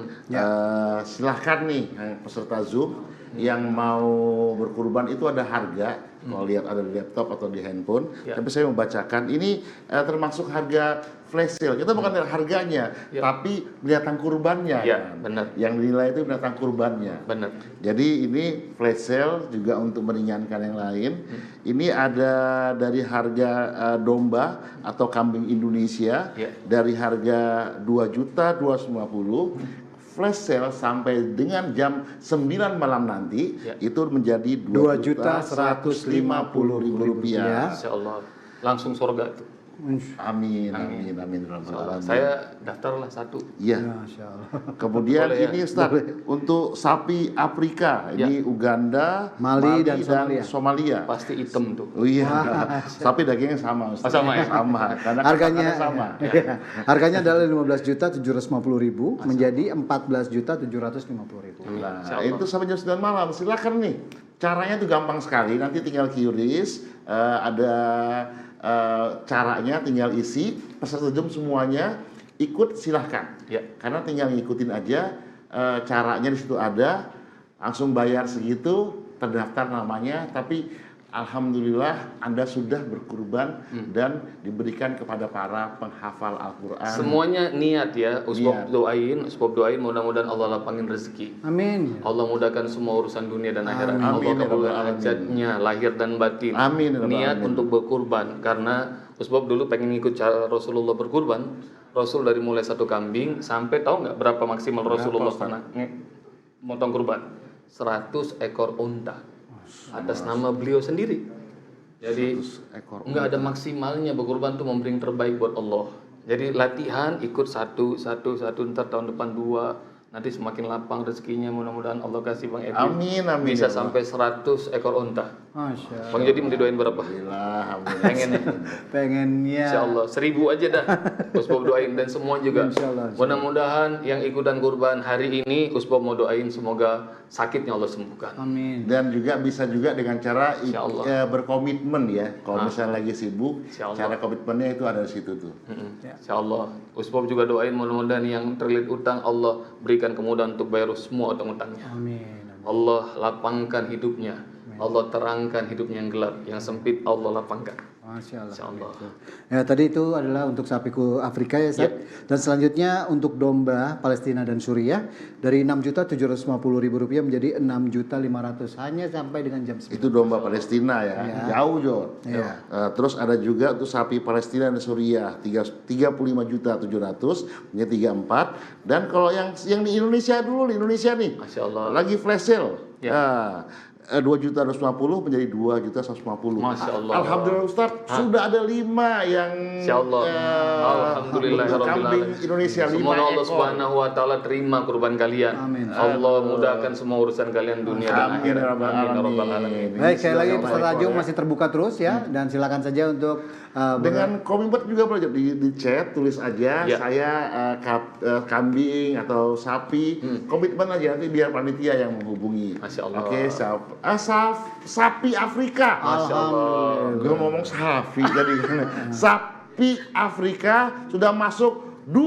Silahkan nih peserta Zoom yang mau berkurban, itu ada harga. Kalau lihat ada di laptop atau di handphone. Tapi saya membacakan ini termasuk harga flash sale. Kita bukan lihat harganya, tapi binatang kurbannya. Benar. Yang dinilai itu binatang kurbannya. Benar. Jadi ini flash sale juga untuk meringankan yang lain. Ini ada dari harga domba atau kambing Indonesia dari harga 2.250.000. Flash sale sampai dengan jam 9 malam nanti itu menjadi Rp2.150.000. Insya Allah langsung surga itu. Amin. Saya daftarlah satu. Iya. Kemudian ini Ustaz, untuk sapi Afrika, ini Uganda, Mali dan Somalia. Pasti hitam tuh. Oh iya. Sapi dagingnya sama Ustaz. Sama ya? Sama. Karena harganya sama. Harganya adalah 15.750.000 menjadi 14.750.000. Nah, itu sampai jam 9 malam. Silakan nih. Caranya tuh gampang sekali. Nanti tinggal QRIS, ada caranya, tinggal isi. Peserta Zoom semuanya ikut, silahkan. Karena tinggal ngikutin aja, caranya di situ ada, langsung bayar segitu, terdaftar namanya. Tapi alhamdulillah Anda sudah berkurban dan diberikan kepada para penghafal Al-Quran. Semuanya niat ya, Usbab doain mudah-mudahan Allah lapangin rezeki. Amin. Allah mudahkan semua urusan dunia dan akhirat. Allah kabulkan hajatnya lahir dan batin. Amin. Niat untuk berkurban, karena Usbab dulu pengen ikut cara Rasulullah berkurban. Rasul dari mulai satu kambing sampai, tahu nggak berapa maksimal Rasulullah pernah motong kurban? 100 ekor unta atas nama beliau sendiri. Jadi 100 ekor nggak ada unta. maksimalnya berkurban tuh memberi yang terbaik buat Allah. Jadi latihan ikut satu ntar tahun depan 2. Nanti semakin lapang rezekinya, mudah-mudahan Allah kasih Bang Edi. Amin, amin, Bisa ya Allah. sampai 100 ekor unta. Masya Bang Jody mau didoain berapa? Alhamdulillah. Pengennya. Pengennya. Insya Allah 1000 aja dah. Usbop doain dan semua juga. Insya Allah. Mudah-mudahan yang ikutan kurban hari ini Usbop mau doain semoga sakitnya Allah sembuhkan. Amin. Dan juga bisa juga dengan cara Insya Allah. berkomitmen ya. Kalau misalnya lagi sibuk, Insya Allah. cara komitmennya itu ada di situ tuh. Insya Allah. Usbop juga doain mudah-mudahan yang terlilit utang Allah berikan kemudahan untuk bayar semua utang-utangnya. Amin. Allah lapangkan hidupnya. Allah terangkan hidupnya yang gelap, yang sempit Allah lapangkan. Masya Allah. Insya Allah. Ya, tadi itu adalah untuk sapiku Afrika ya, Ustaz. Dan selanjutnya untuk domba Palestina dan Suriah dari 6.750.000 menjadi 6.500.000 hanya sampai dengan jam 9. Itu domba Palestina ya, jauh Jo. Iya. Terus ada juga untuk sapi Palestina dan Suriah 35.700.000 menjadi 34. Dan kalau yang di Indonesia dulu, di Indonesia nih, Masya Allah. lagi flash sale. Ya. 2.250 menjadi 2.150. Masya Allah. Alhamdulillah Ustaz, sudah ada 5 yang Insya Allah. Alhamdulillah. untuk kambing Indonesia 5 Semoga Allah ekor. Subhanahu wa taala terima kurban kalian. Amin. Allah mudahkan semua urusan kalian dunia dan Amin, akhirat. ya Rabbal Amin ya rabbal alamin. alamin. Baik, sekali lagi Bismillah, Ustaz ya Ajung Allah. masih terbuka terus ya, dan silakan saja untuk Dengan komitmen juga boleh di chat, tulis aja Ya. saya kambing atau sapi, komitmen aja nanti biar panitia yang menghubungi. Masya Allah. Oke, sapi Afrika. Masya Allah. Gue ngomong sapi jadi sapi Afrika sudah masuk 2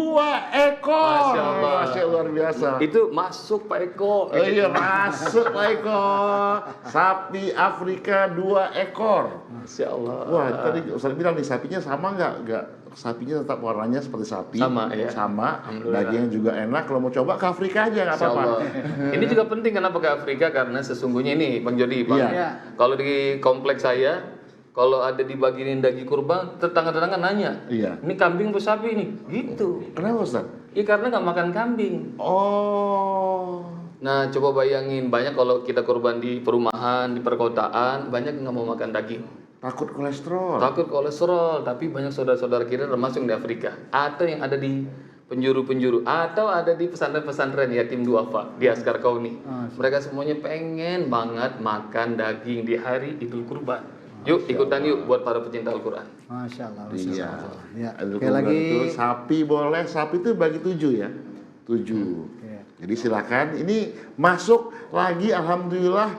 ekor. Masya Allah. Masya Allah, luar biasa. Itu masuk Pak Eko. Oh iya, masuk Pak Eko. Sapi Afrika 2 ekor. Masya Allah. Wah, tadi Ustaz bilang nih sapinya sama nggak? Sapinya tetap warnanya seperti sapi. Sama, ya. Sama. Alhamdulillah. Dagingnya juga enak. Kalau mau coba ke Afrika aja nggak Insya apa-apa. Allah. Ini juga penting kenapa ke Afrika karena sesungguhnya ini Bang Jody, Bang. Iya. Kalau di kompleks saya, kalau ada dibagiin daging kurban, tetangga-tetangga nanya, Iya. ini kambing atau sapi nih? Gitu. Kenapa Ustaz? Iya karena nggak makan kambing. Oh. Nah coba bayangin banyak kalau kita kurban di perumahan, di perkotaan, banyak yang nggak mau makan daging. Takut kolesterol. Takut kolesterol, tapi banyak saudara-saudara kita termasuk di Afrika atau yang ada di penjuru-penjuru atau ada di pesantren-pesantren yatim duafa di Askar Kauni. Mereka semuanya pengen banget makan daging di hari Idul Kurban. Yuk ikutan yuk buat para pecinta Al-Quran. Masya Allah. Iya. Ya. Adul Oke, Kurban lagi itu sapi boleh, sapi itu bagi 7 ya. 7. Jadi silakan. Ini masuk lagi alhamdulillah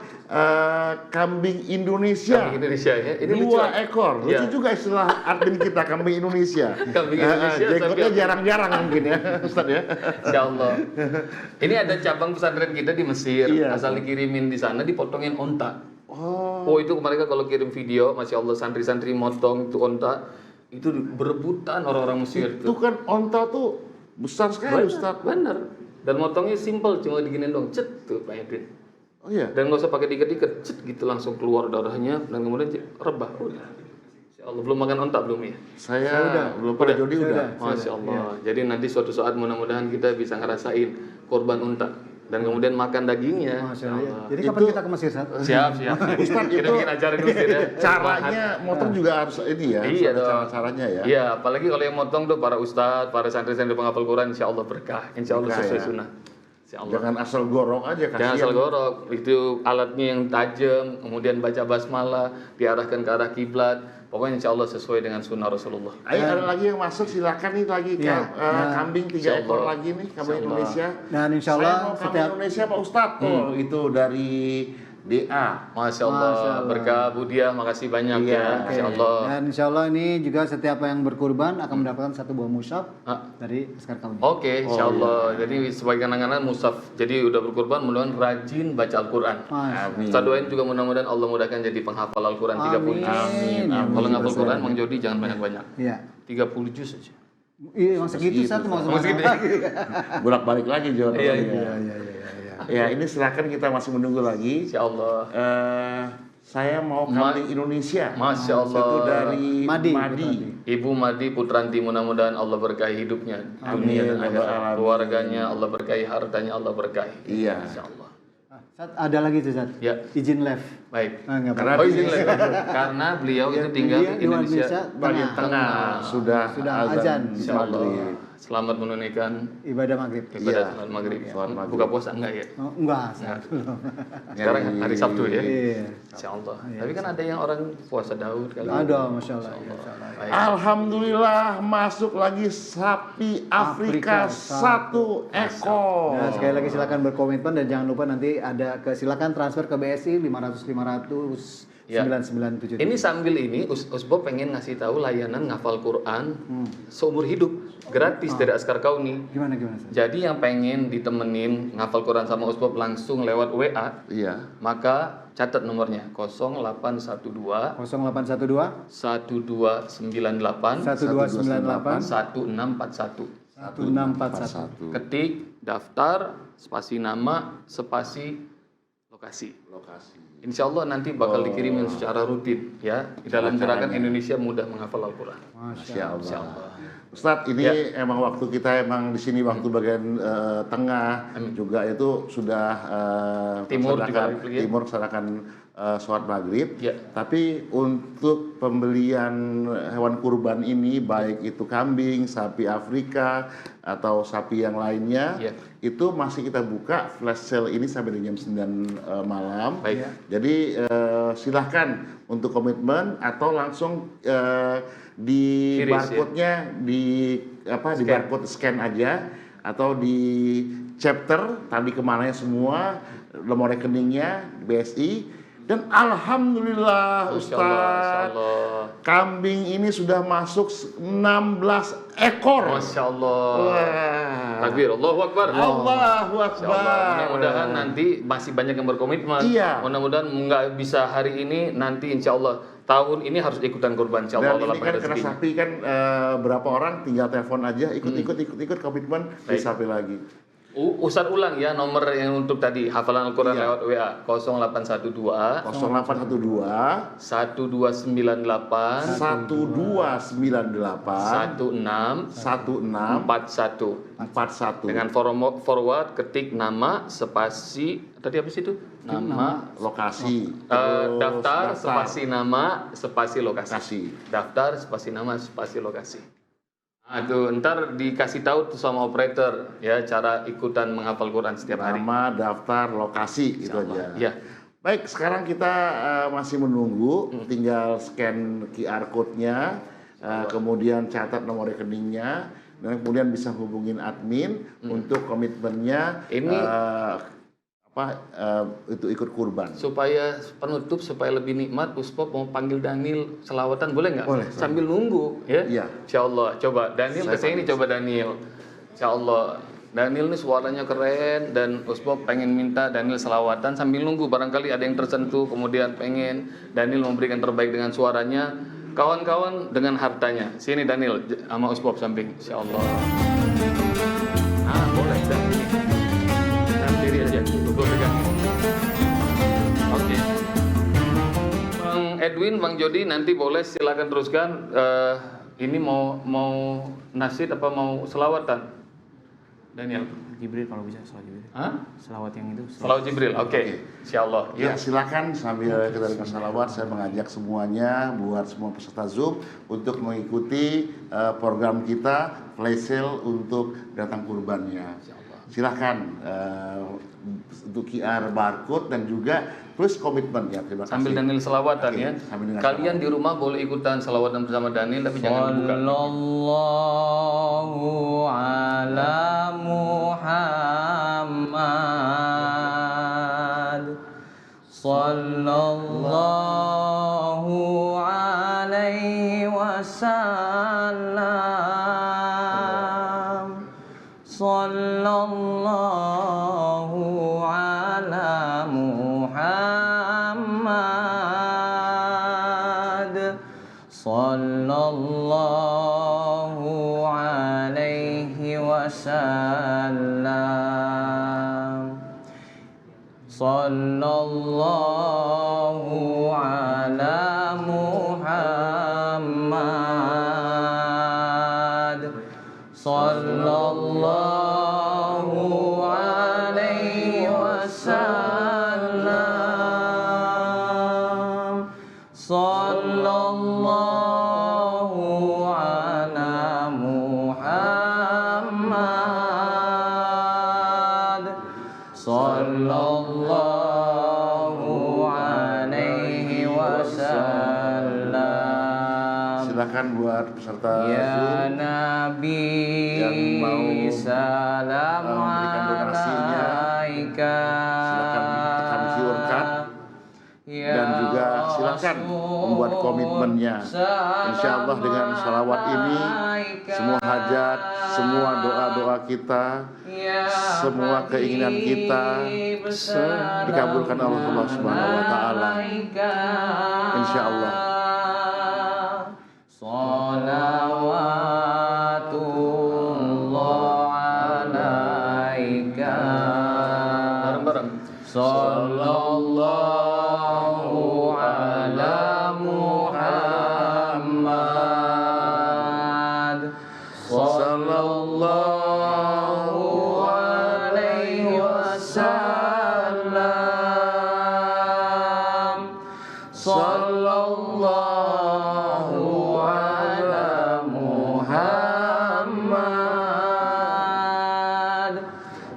kambing Indonesia. Kambing Indonesia ya. Ini 2 lucu. ekor. Lucu Ya. juga istilah admin kita kambing Indonesia. Kambing Indonesia, Jenggotnya tapi- jarang-jarang mungkin ya, Ustaz ya. Insya Allah. Ini ada cabang pesantren kita di Mesir. Iya. Asal dikirimin di sana dipotongin onta. Oh itu mereka kalau kirim video, Masya Allah santri-santri motong itu onta, itu berebutan orang-orang Mesir. Itu kan onta tuh besar sekali Ustaz. Bener. Dan motongnya simple, cuma diginin dong, cet tuh Pak Edwin. Oh iya. Dan nggak usah pakai diikat-ikat, cet gitu langsung keluar darahnya dan kemudian rebah. Udah. Insya Allah belum makan onta belum ya? Saya belum pernah Jody udah. Masya Allah. Jadi nanti suatu saat mudah-mudahan kita bisa ngerasain korban unta dan kemudian makan dagingnya. Masya Allah. Jadi kapan kita ke Mesir, Ustaz? Siap. Ustaz, Kita itu bikin acara di Mesir ya. Caranya motong juga harus ini ya. Iya harus ada dong. cara-caranya ya. Iya, apalagi kalau yang motong tuh para ustadz, para santri-santri penghafal Quran, insya Allah berkah, insya Allah Berkah, sesuai ya. sunnah. Insya Allah. Jangan asal gorok aja kasihan. Jangan asal gorok, itu alatnya yang tajam, kemudian baca basmalah, diarahkan ke arah kiblat. Pokoknya insya Allah sesuai dengan sunnah Rasulullah. Ayo ada lagi yang masuk silakan nih lagi Iya. kambing 3 Insya ekor Allah. lagi nih kambing Insya Allah. Indonesia. Dan insya Allah Saya mau kambing setiap Indonesia Pak Ustadz. Oh itu dari DA. Masya Allah, Masya Allah. berkah Budia, makasih banyak Iya, ya, Oke. insya Allah. Dan insya Allah ini juga setiap yang berkurban akan mendapatkan 1 buah mushaf dari Askar Kauni. Oke, insya Allah. Jadi sebagai anak-anak musaf, jadi udah berkurban, mudah-mudahan rajin baca Al-Quran. Amin. Kita doain juga mudah-mudahan Allah mudahkan jadi penghafal Al-Quran 30 juz. Amin. Kalau ngapal Quran, Mang Jody jangan banyak-banyak. Iya. 30 juz aja. Iya, emang segitu Ustaz, mau Emang segitu. Bolak-balik lagi John. Iya, iya. Ya ini silakan kita masih menunggu lagi. Insya Allah. Saya mau kambing Indonesia. Masya Allah. Itu dari Madi. Ibu Madi Putranti, mudah-mudahan Allah berkahi hidupnya, dunia dan Amin. akhirat. Keluarganya Allah berkahi, hartanya Allah berkahi. Iya. Insya Allah. Ustaz, ada lagi tuh Ustaz. Ya. Izin live. Baik. Nggak Karena apa-apa. Oh izin lah. Karena beliau itu tinggal di Indonesia bagian tengah sudah azan. Insyaallah. maghrib. Selamat menunaikan Ibadah maghrib. ibadah Iya. salat maghrib. Salat maghrib. Buka puasa enggak ya? Oh, enggak, Ustaz. Sekarang hari Sabtu ya. Iya. Insyaallah. Tapi kan ada yang orang puasa Daud kali. Aduh, Masya Allah. Masya Allah. Baik. Alhamdulillah masuk lagi sapi Afrika Afrika, 1 ekor. Nah, sekali lagi silakan berkomitmen dan jangan lupa nanti ada silakan transfer ke BSI 500 Ya. 997. Ini sambil ini Usbo pengen ngasih tahu layanan ngafal Quran seumur hidup gratis dari Askar Kauni. Gimana Ustaz? Jadi yang pengen ditemenin ngafal Quran sama Usbo langsung lewat WA, Iya. maka catat nomornya 0812 0812 1298 1298 1641. 1641. Ketik daftar spasi nama spasi lokasi. Insya Allah nanti bakal dikirimin secara rutin ya di dalam gerakan Indonesia Mudah Menghafal Al-Quran. Masya Allah. Insya Allah. Ustadz, ini Ya. emang waktu kita emang di sini waktu bagian tengah juga itu sudah Timur melaksanakan- juga ya. timur melaksanakan sholat maghrib. Ya. Tapi untuk pembelian hewan kurban ini baik itu kambing, sapi Afrika atau sapi yang lainnya Ya. itu masih kita buka flash sale ini sampai di jam 9 malam. Baik. Jadi silahkan untuk komitmen atau langsung di Kiris, barcode-nya di Scan. barcode scan aja atau di chapter tadi kemananya semua nomor rekeningnya BSI dan alhamdulillah Masya Allah, Masya Ustaz Allah. kambing ini sudah masuk 16 ekor. Masya Allah. Wah. Takbir, Allahu Akbar. Allahu Insya Allah. Akbar. Mudah-mudahan nanti masih banyak yang berkomitmen. Iya. Mudah-mudahan nggak bisa hari ini, nanti insya Allah tahun ini harus ikutan kurban. Insya Allah Dan Allah ini kan lapangkan karena rezekinya. sapi kan berapa orang tinggal telepon aja ikut komitmen di Baik. sapi lagi. Ustaz ulang ya nomor yang untuk tadi hafalan Al-Quran Iya. lewat WA 0812 0812 1298 1298 16 16 41 41 dengan forward ketik nama spasi tadi apa sih itu nama lokasi daftar spasi nama spasi lokasi lokasi. daftar spasi nama spasi lokasi. Aduh, ntar dikasih tahu tuh sama operator ya cara ikutan menghafal Quran setiap hari. Nama, daftar, lokasi itu aja. Ya. Baik, sekarang kita masih menunggu, tinggal scan QR code-nya, kemudian catat nomor rekeningnya, dan kemudian bisa hubungin admin untuk komitmennya. Ini itu ikut kurban. Supaya penutup supaya lebih nikmat, Uspop mau panggil Daniel selawatan boleh nggak? Boleh. Sambil nunggu ya. Iya. Insya Allah. Coba Daniel kesini coba Daniel. Insya Allah. Daniel nih suaranya keren dan Uspop pengen minta Daniel selawatan sambil nunggu barangkali ada yang tersentuh kemudian pengen Daniel memberikan terbaik dengan suaranya. Kawan-kawan dengan hartanya. Sini Daniel sama Uspop samping. Insya Allah. Boleh Daniel. Diri aja, gue pegang. Oke. Bang Edwin, Bang Jody, nanti boleh silakan teruskan. Ini mau nasid apa mau selawatan? Daniel. Jibril kalau bisa selawat Jibril. Hah? Selawat yang itu. Selawat Jibril. Oke. Insyaallah. Ya, silakan sambil kita dengar salawat saya mengajak semuanya buat semua peserta Zoom untuk mengikuti program kita flash sale untuk datang kurbannya. Silahkan untuk QR barcode dan juga tulis komitmen ya. Terima kasih. Sambil Daniel selawatan ya. sambil dengan Kalian di rumah boleh ikutan selawatan bersama Daniel tapi jangan buka. Sallallahu ala Muhammad. Sallallahu alaihi wasallam. Sallallahu ala Muhammad. Sallallahu alaihi wasallam. Sallallahu ala Muhammad. Sallallahu alaihi wasallam. silakan buat peserta Ya Zoom Nabi yang mau salam memberikan donasinya, alaika. silakan tekan QR code dan juga silakan membuat komitmennya. Insya Allah dengan salawat ini semua hajat, semua doa-doa kita, semua keinginan kita dikabulkan oleh Allah Subhanahu wa taala. Insya Allah. Salawatullah alaika. Bareng-bareng. Sallallahu ala Muhammad. Sallallahu alaihi wasallam. Sallallahu ala Muhammad.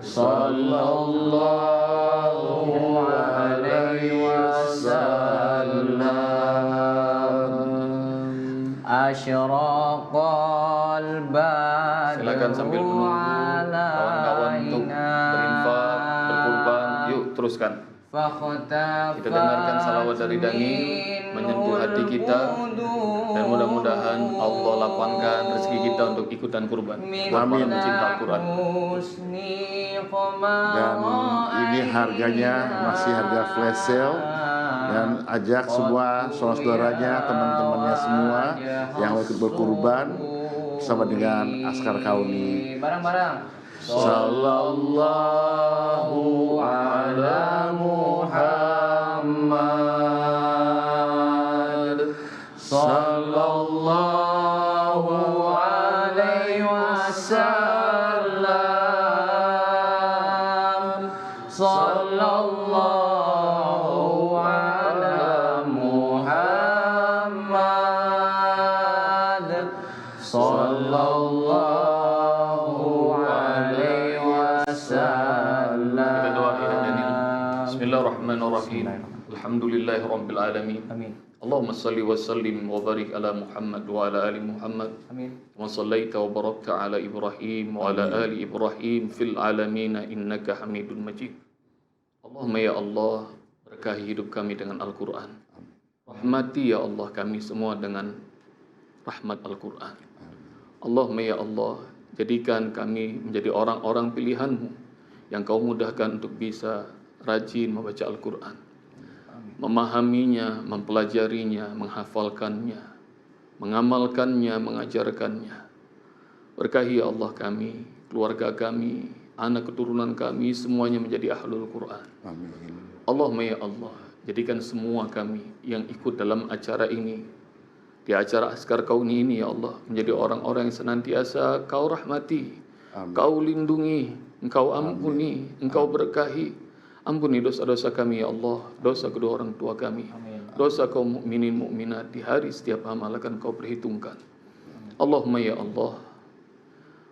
Sallallahu alaihi wasallam. Asyraqal badru. Silakan sambil menunggu kawan-kawan untuk berinfak, berkurban. Yuk teruskan. Kita dengarkan salawat dari Dani menyentuh hati kita, dan mudah-mudahan Allah lapangkan rezeki kita untuk ikutan kurban. Amin. Cinta Al-Quran. Dan ini harganya masih harga flash sale, dan ajak semua saudara-saudaranya, teman-temannya semua yang ikut berkurban bersama dengan Askar Kauni. Barang-barang. Sallallahu ala Muhammad. Sallallahu alaihi wasallam. Sallallahu ala Muhammad. Sallallahu alaihi wasallam. Kita doakan Dani. Bismillahirrahmanirrahim. Alhamdulillahirabbil alamin. Amin. Allahumma salli wa sallim wa barik ala Muhammad wa ala ali Muhammad. Amin. Wa sallaita wa barakta ala Ibrahim wa ala ali Ibrahim fil alamin innaka Hamidun Majid. Allahumma ya Allah, berkahi hidup kami dengan Al-Qur'an. Rahmati ya Allah kami semua dengan rahmat Al-Qur'an. Allahumma ya Allah, jadikan kami menjadi orang-orang pilihan-Mu yang Kau mudahkan untuk bisa rajin membaca Al-Qur'an, memahaminya, mempelajarinya, menghafalkannya, mengamalkannya, mengajarkannya. Berkahi ya Allah kami, keluarga kami, anak keturunan kami, semuanya menjadi ahlul Quran. Amin. Allahumma ya Allah, jadikan semua kami yang ikut dalam acara ini, di acara Askar Kauni ini ya Allah, menjadi orang-orang yang senantiasa Kau rahmati, Kau lindungi, Engkau ampuni, Engkau berkahi. Ampuni dosa-dosa kami ya Allah, dosa kedua orang tua kami, dosa kaum mukminin mukminat di hari setiap amal akan Kau perhitungkan. Allahumma ya Allah,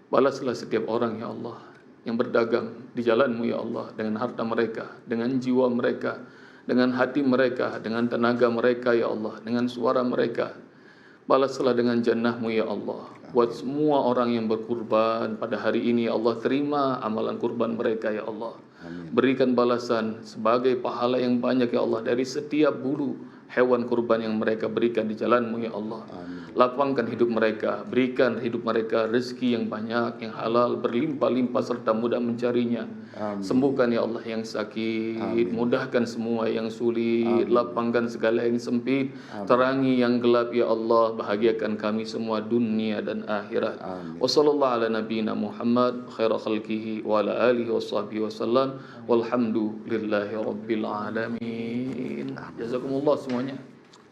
balaslah setiap orang ya Allah yang berdagang di jalan-Mu ya Allah, dengan harta mereka, dengan jiwa mereka, dengan hati mereka, dengan tenaga mereka ya Allah, dengan suara mereka. Balaslah dengan jannah-Mu ya Allah. Buat semua orang yang berkurban pada hari ini ya Allah, terima amalan kurban mereka ya Allah. Berikan balasan sebagai pahala yang banyak ya Allah dari setiap bulu hewan kurban yang mereka berikan di jalan-Mu ya Allah. Lapangkan hidup mereka, berikan hidup mereka rezeki yang banyak, yang halal, berlimpah-limpah serta mudah mencarinya. Sembuhkan ya Allah yang sakit, mudahkan semua yang sulit, lapangkan segala yang sempit, terangi yang gelap ya Allah, bahagiakan kami semua dunia dan akhirat. Wassallallahu ala nabiyyina Muhammad khaira khalqihi wa ala alihi washabbihi wasallam. Walhamdulillahi rabbil alamin. Jazakumullah semuanya.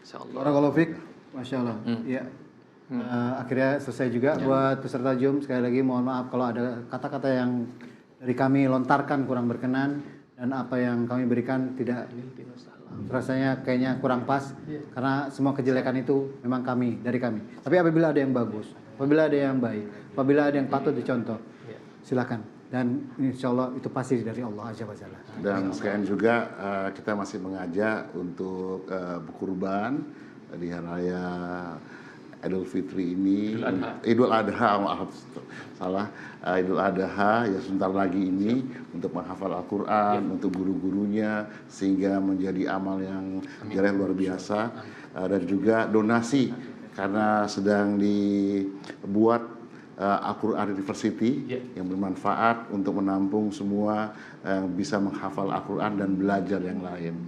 Insyaallah. Barakallahu fiik. Masya Allah. Ya. Akhirnya selesai juga buat peserta Zoom. Sekali lagi mohon maaf kalau ada kata-kata yang dari kami lontarkan kurang berkenan, dan apa yang kami berikan tidak rasanya kayaknya kurang pas, karena semua kejelekan itu memang dari kami. Tapi apabila ada yang bagus, apabila ada yang baik, apabila ada yang patut dicontoh, silakan. Dan insya Allah itu pasti dari Allah Azza wa Jalla. Dan sekalian juga kita masih mengajak untuk berkurban di hari raya Idul Fitri ini, Idul Adha, maaf salah, Idul Adha ya sebentar lagi ini untuk menghafal Al-Quran, untuk guru-gurunya sehingga menjadi amal yang luar biasa, dan juga donasi karena sedang dibuat Al-Quran University yang bermanfaat untuk menampung semua yang bisa menghafal Al-Quran dan belajar yang lain.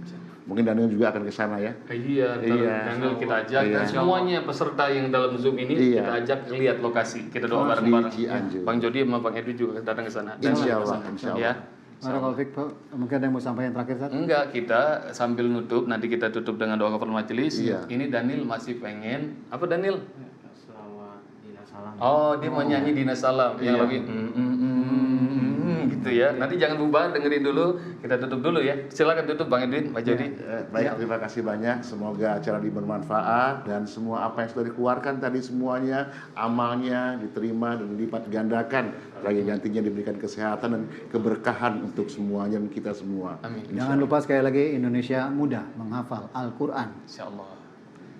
Mungkin Daniel juga akan ke sana ya. Iya, Daniel kita ajak dan semuanya peserta yang dalam Zoom ini kita ajak lihat lokasi. Kita doa bareng-bareng. Bang Jody sama Bang Edwin juga datang ke sana. Insyaallah. Ya. Barakallahu Pak, mungkin ada yang mau sampaikan terakhir Ustaz? Enggak, kita sambil nutup, nanti kita tutup dengan doa kafaratul majelis. Ini Daniel masih pengen, apa Daniel? Selawat Dina Salam. Oh, dia mau nyanyi Dina Salam yang lagi gitu ya. Nanti jangan bubar, dengerin dulu. Kita tutup dulu ya. Silakan tutup Bang Edwin, Pak Jody. Baik, terima kasih banyak. Semoga acara ini bermanfaat dan semua apa yang sudah dikeluarkan tadi semuanya amalnya diterima dan dilipat gandakan. Lagi gantinya diberikan kesehatan dan keberkahan untuk semuanya dan kita semua. Amin. Jangan lupa sekali lagi Indonesia mudah menghafal Al-Quran. Insyaallah.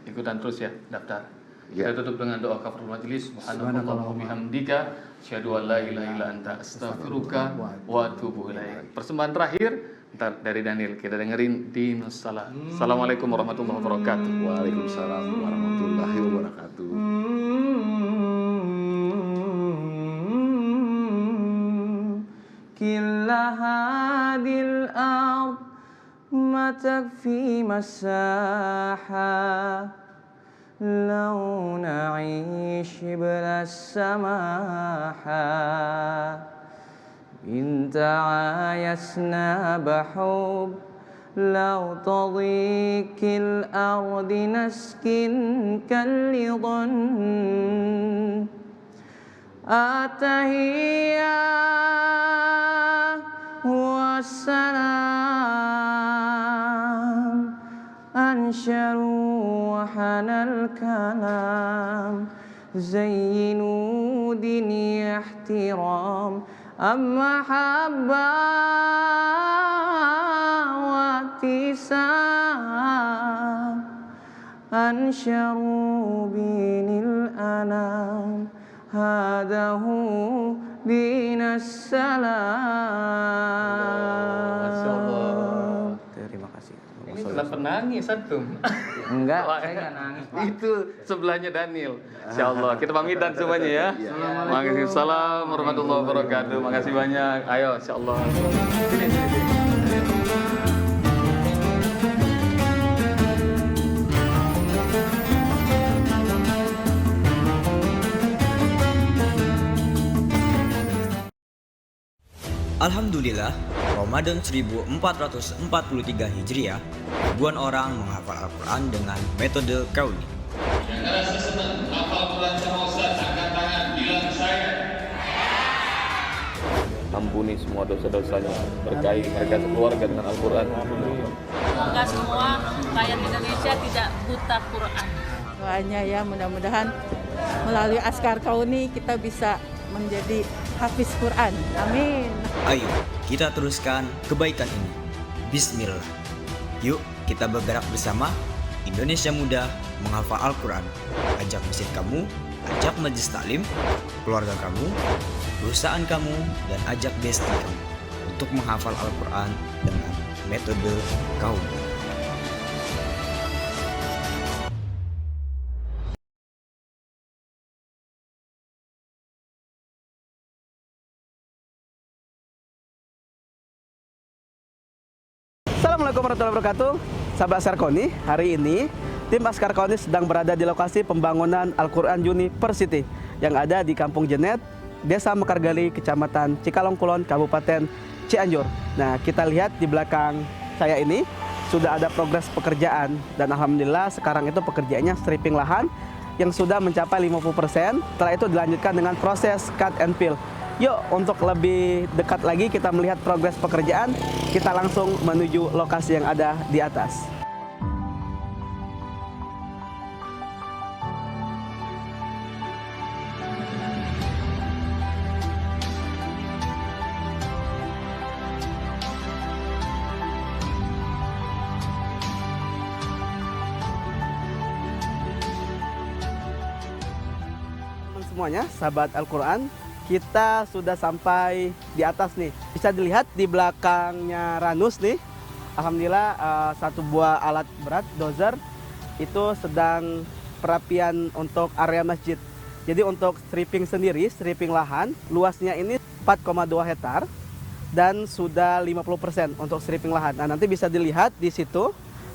Ikutan terus ya daftar. Kita tutup dengan doa kafaratul majelis. Subhanallah wa bihamdika asyhadu an la ilaha illa anta astaghfiruka wa atubu ilaik. Persembahan terakhir ntar dari Daniel kita dengerin Dinus Salam. Assalamualaikum warahmatullahi wabarakatuh. Waalaikumsalam warahmatullahi wabarakatuh. Killa hadil ard ma takfi masaha لو نعيش بلا السماحة إن تعايشنا بحب لو تضيق الأرض نسكن كاللظن التحية والسلام أنشروا وحنى الكلام زينوا دنيا احترام أما محبة واتسام أنشروا بين الأنام هذا هو دين السلام. Terima kasih. Ini kenapa nangis antum? Enggak, saya enggak nangis, Pak. Itu sebelahnya Daniel. Insyaallah kita pamitan semuanya ya. Waalaikumsalam warahmatullahi wabarakatuh. Makasih banyak. Ayo insyaallah. Alhamdulillah, Ramadan 1443 Hijriah, ribuan orang menghafal Al-Quran dengan metode kauni. Yang rasa senang hafal Quran sama Ustaz, angkat tangan, bilang saya. Ampuni semua dosa-dosanya, berkahi mereka sekeluarga dengan Al-Quran. Semoga semua rakyat Indonesia tidak buta Quran. Doanya ya, mudah-mudahan melalui Askar Kauni kita bisa menjadi hafiz Quran. Amin. Ayo, kita teruskan kebaikan ini. Bismillah. Yuk, kita bergerak bersama. Indonesia Muda menghafal Al-Quran. Ajak masjid kamu, ajak majelis taklim, keluarga kamu, perusahaan kamu, dan ajak besti kamu untuk menghafal Al-Quran dengan metode kauni. Assalamualaikum warahmatullahi wabarakatuh. Sahabat Askar Kauni, hari ini tim Askar Kauni sedang berada di lokasi pembangunan Al-Quran University yang ada di Kampung Jenet, Desa Mekargali, Kecamatan Cikalong Kulon, Kabupaten Cianjur. Nah, kita lihat di belakang saya ini sudah ada progres pekerjaan dan alhamdulillah sekarang itu pekerjaannya stripping lahan yang sudah mencapai 50%. Setelah itu dilanjutkan dengan proses cut and fill. Yuk, untuk lebih dekat lagi kita melihat progres pekerjaan, kita langsung menuju lokasi yang ada di atas. semuanya, sahabat Al-Quran, kita sudah sampai di atas nih. Bisa dilihat di belakangnya Ranus nih. Alhamdulillah satu buah alat berat, dozer, itu sedang perapian untuk area masjid. Jadi untuk stripping sendiri, stripping lahan, luasnya ini 4,2 hektar dan sudah 50% untuk stripping lahan. Nah, nanti bisa dilihat di situ.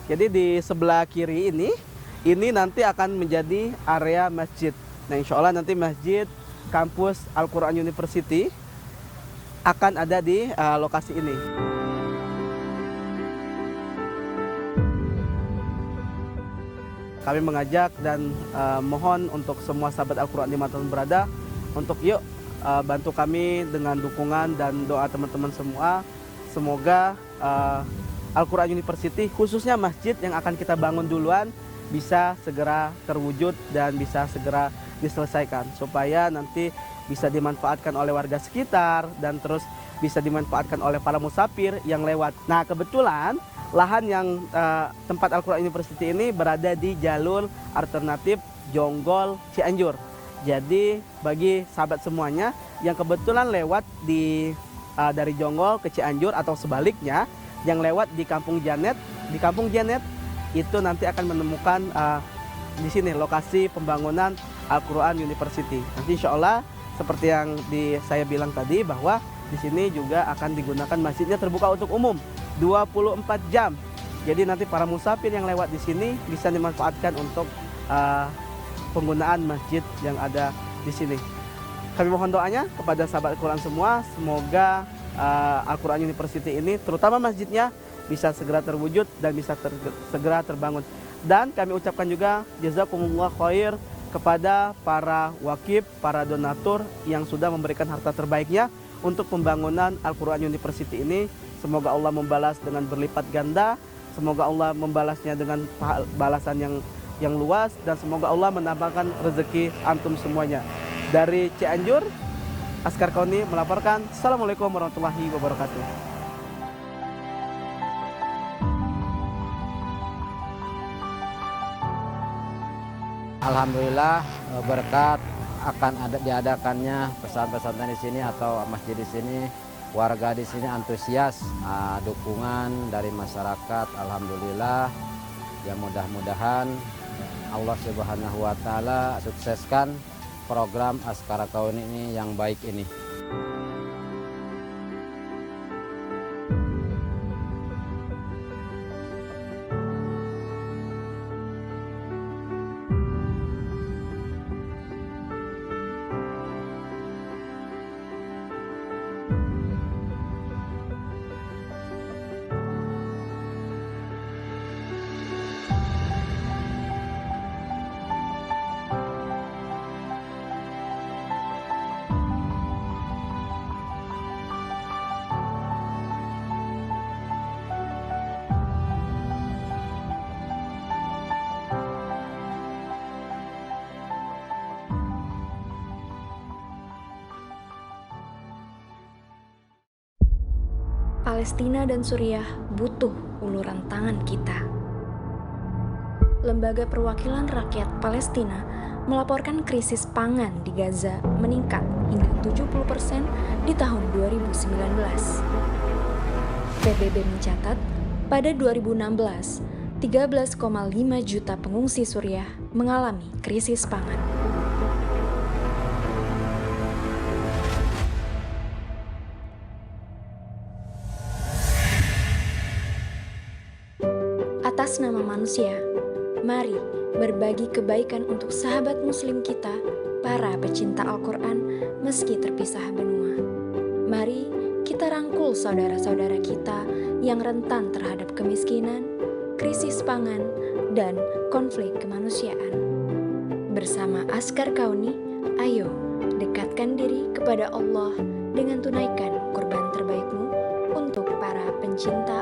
Jadi di sebelah kiri ini nanti akan menjadi area masjid. Nah, insya Allah nanti masjid kampus Al-Quran University akan ada di lokasi ini. Kami mengajak dan mohon untuk semua sahabat Al-Quran dimanapun berada untuk yuk bantu kami dengan dukungan dan doa teman-teman semua. Semoga Al-Quran University khususnya masjid yang akan kita bangun duluan bisa segera terwujud dan bisa segera diselesaikan supaya nanti bisa dimanfaatkan oleh warga sekitar dan terus bisa dimanfaatkan oleh para musafir yang lewat. Nah, kebetulan lahan yang tempat Al-Quran University ini berada di jalur alternatif Jonggol Cianjur. Jadi bagi sahabat semuanya yang kebetulan lewat dari Jonggol ke Cianjur atau sebaliknya yang lewat di Kampung Janet itu nanti akan menemukan di sini lokasi pembangunan Al-Quran University. Nanti insya Allah seperti yang saya bilang tadi bahwa di sini juga akan digunakan masjidnya terbuka untuk umum 24 jam. Jadi nanti para musafir yang lewat di sini bisa dimanfaatkan untuk penggunaan masjid yang ada di sini. Kami mohon doanya kepada sahabat Al-Quran semua, semoga Al-Quran University ini terutama masjidnya bisa segera terwujud dan bisa segera terbangun. Dan kami ucapkan juga jazakumullah khair kepada para wakif, para donatur yang sudah memberikan harta terbaiknya untuk pembangunan Al-Quran University ini. Semoga Allah membalas dengan berlipat ganda, semoga Allah membalasnya dengan balasan yang luas, dan semoga Allah menambahkan rezeki antum semuanya. Dari Cianjur, Askar Kauni melaporkan. Assalamualaikum warahmatullahi wabarakatuh. Alhamdulillah berkat akan diadakannya pesantren di sini atau masjid di sini, warga di sini antusias, dukungan dari masyarakat. Alhamdulillah, ya mudah-mudahan Allah Subhanahu wa Ta'ala sukseskan program Askara Kauni ini yang baik ini. Palestina dan Suriah butuh uluran tangan kita. Lembaga Perwakilan Rakyat Palestina melaporkan krisis pangan di Gaza meningkat hingga 70% di tahun 2019. PBB mencatat, pada 2016, 13,5 juta pengungsi Suriah mengalami krisis pangan. Atas nama manusia, mari berbagi kebaikan untuk sahabat muslim kita, para pecinta Al-Quran, meski terpisah benua. Mari kita rangkul saudara-saudara kita yang rentan terhadap kemiskinan, krisis pangan, dan konflik kemanusiaan. Bersama Askar Kauni, ayo dekatkan diri kepada Allah dengan tunaikan kurban terbaikmu untuk para pencinta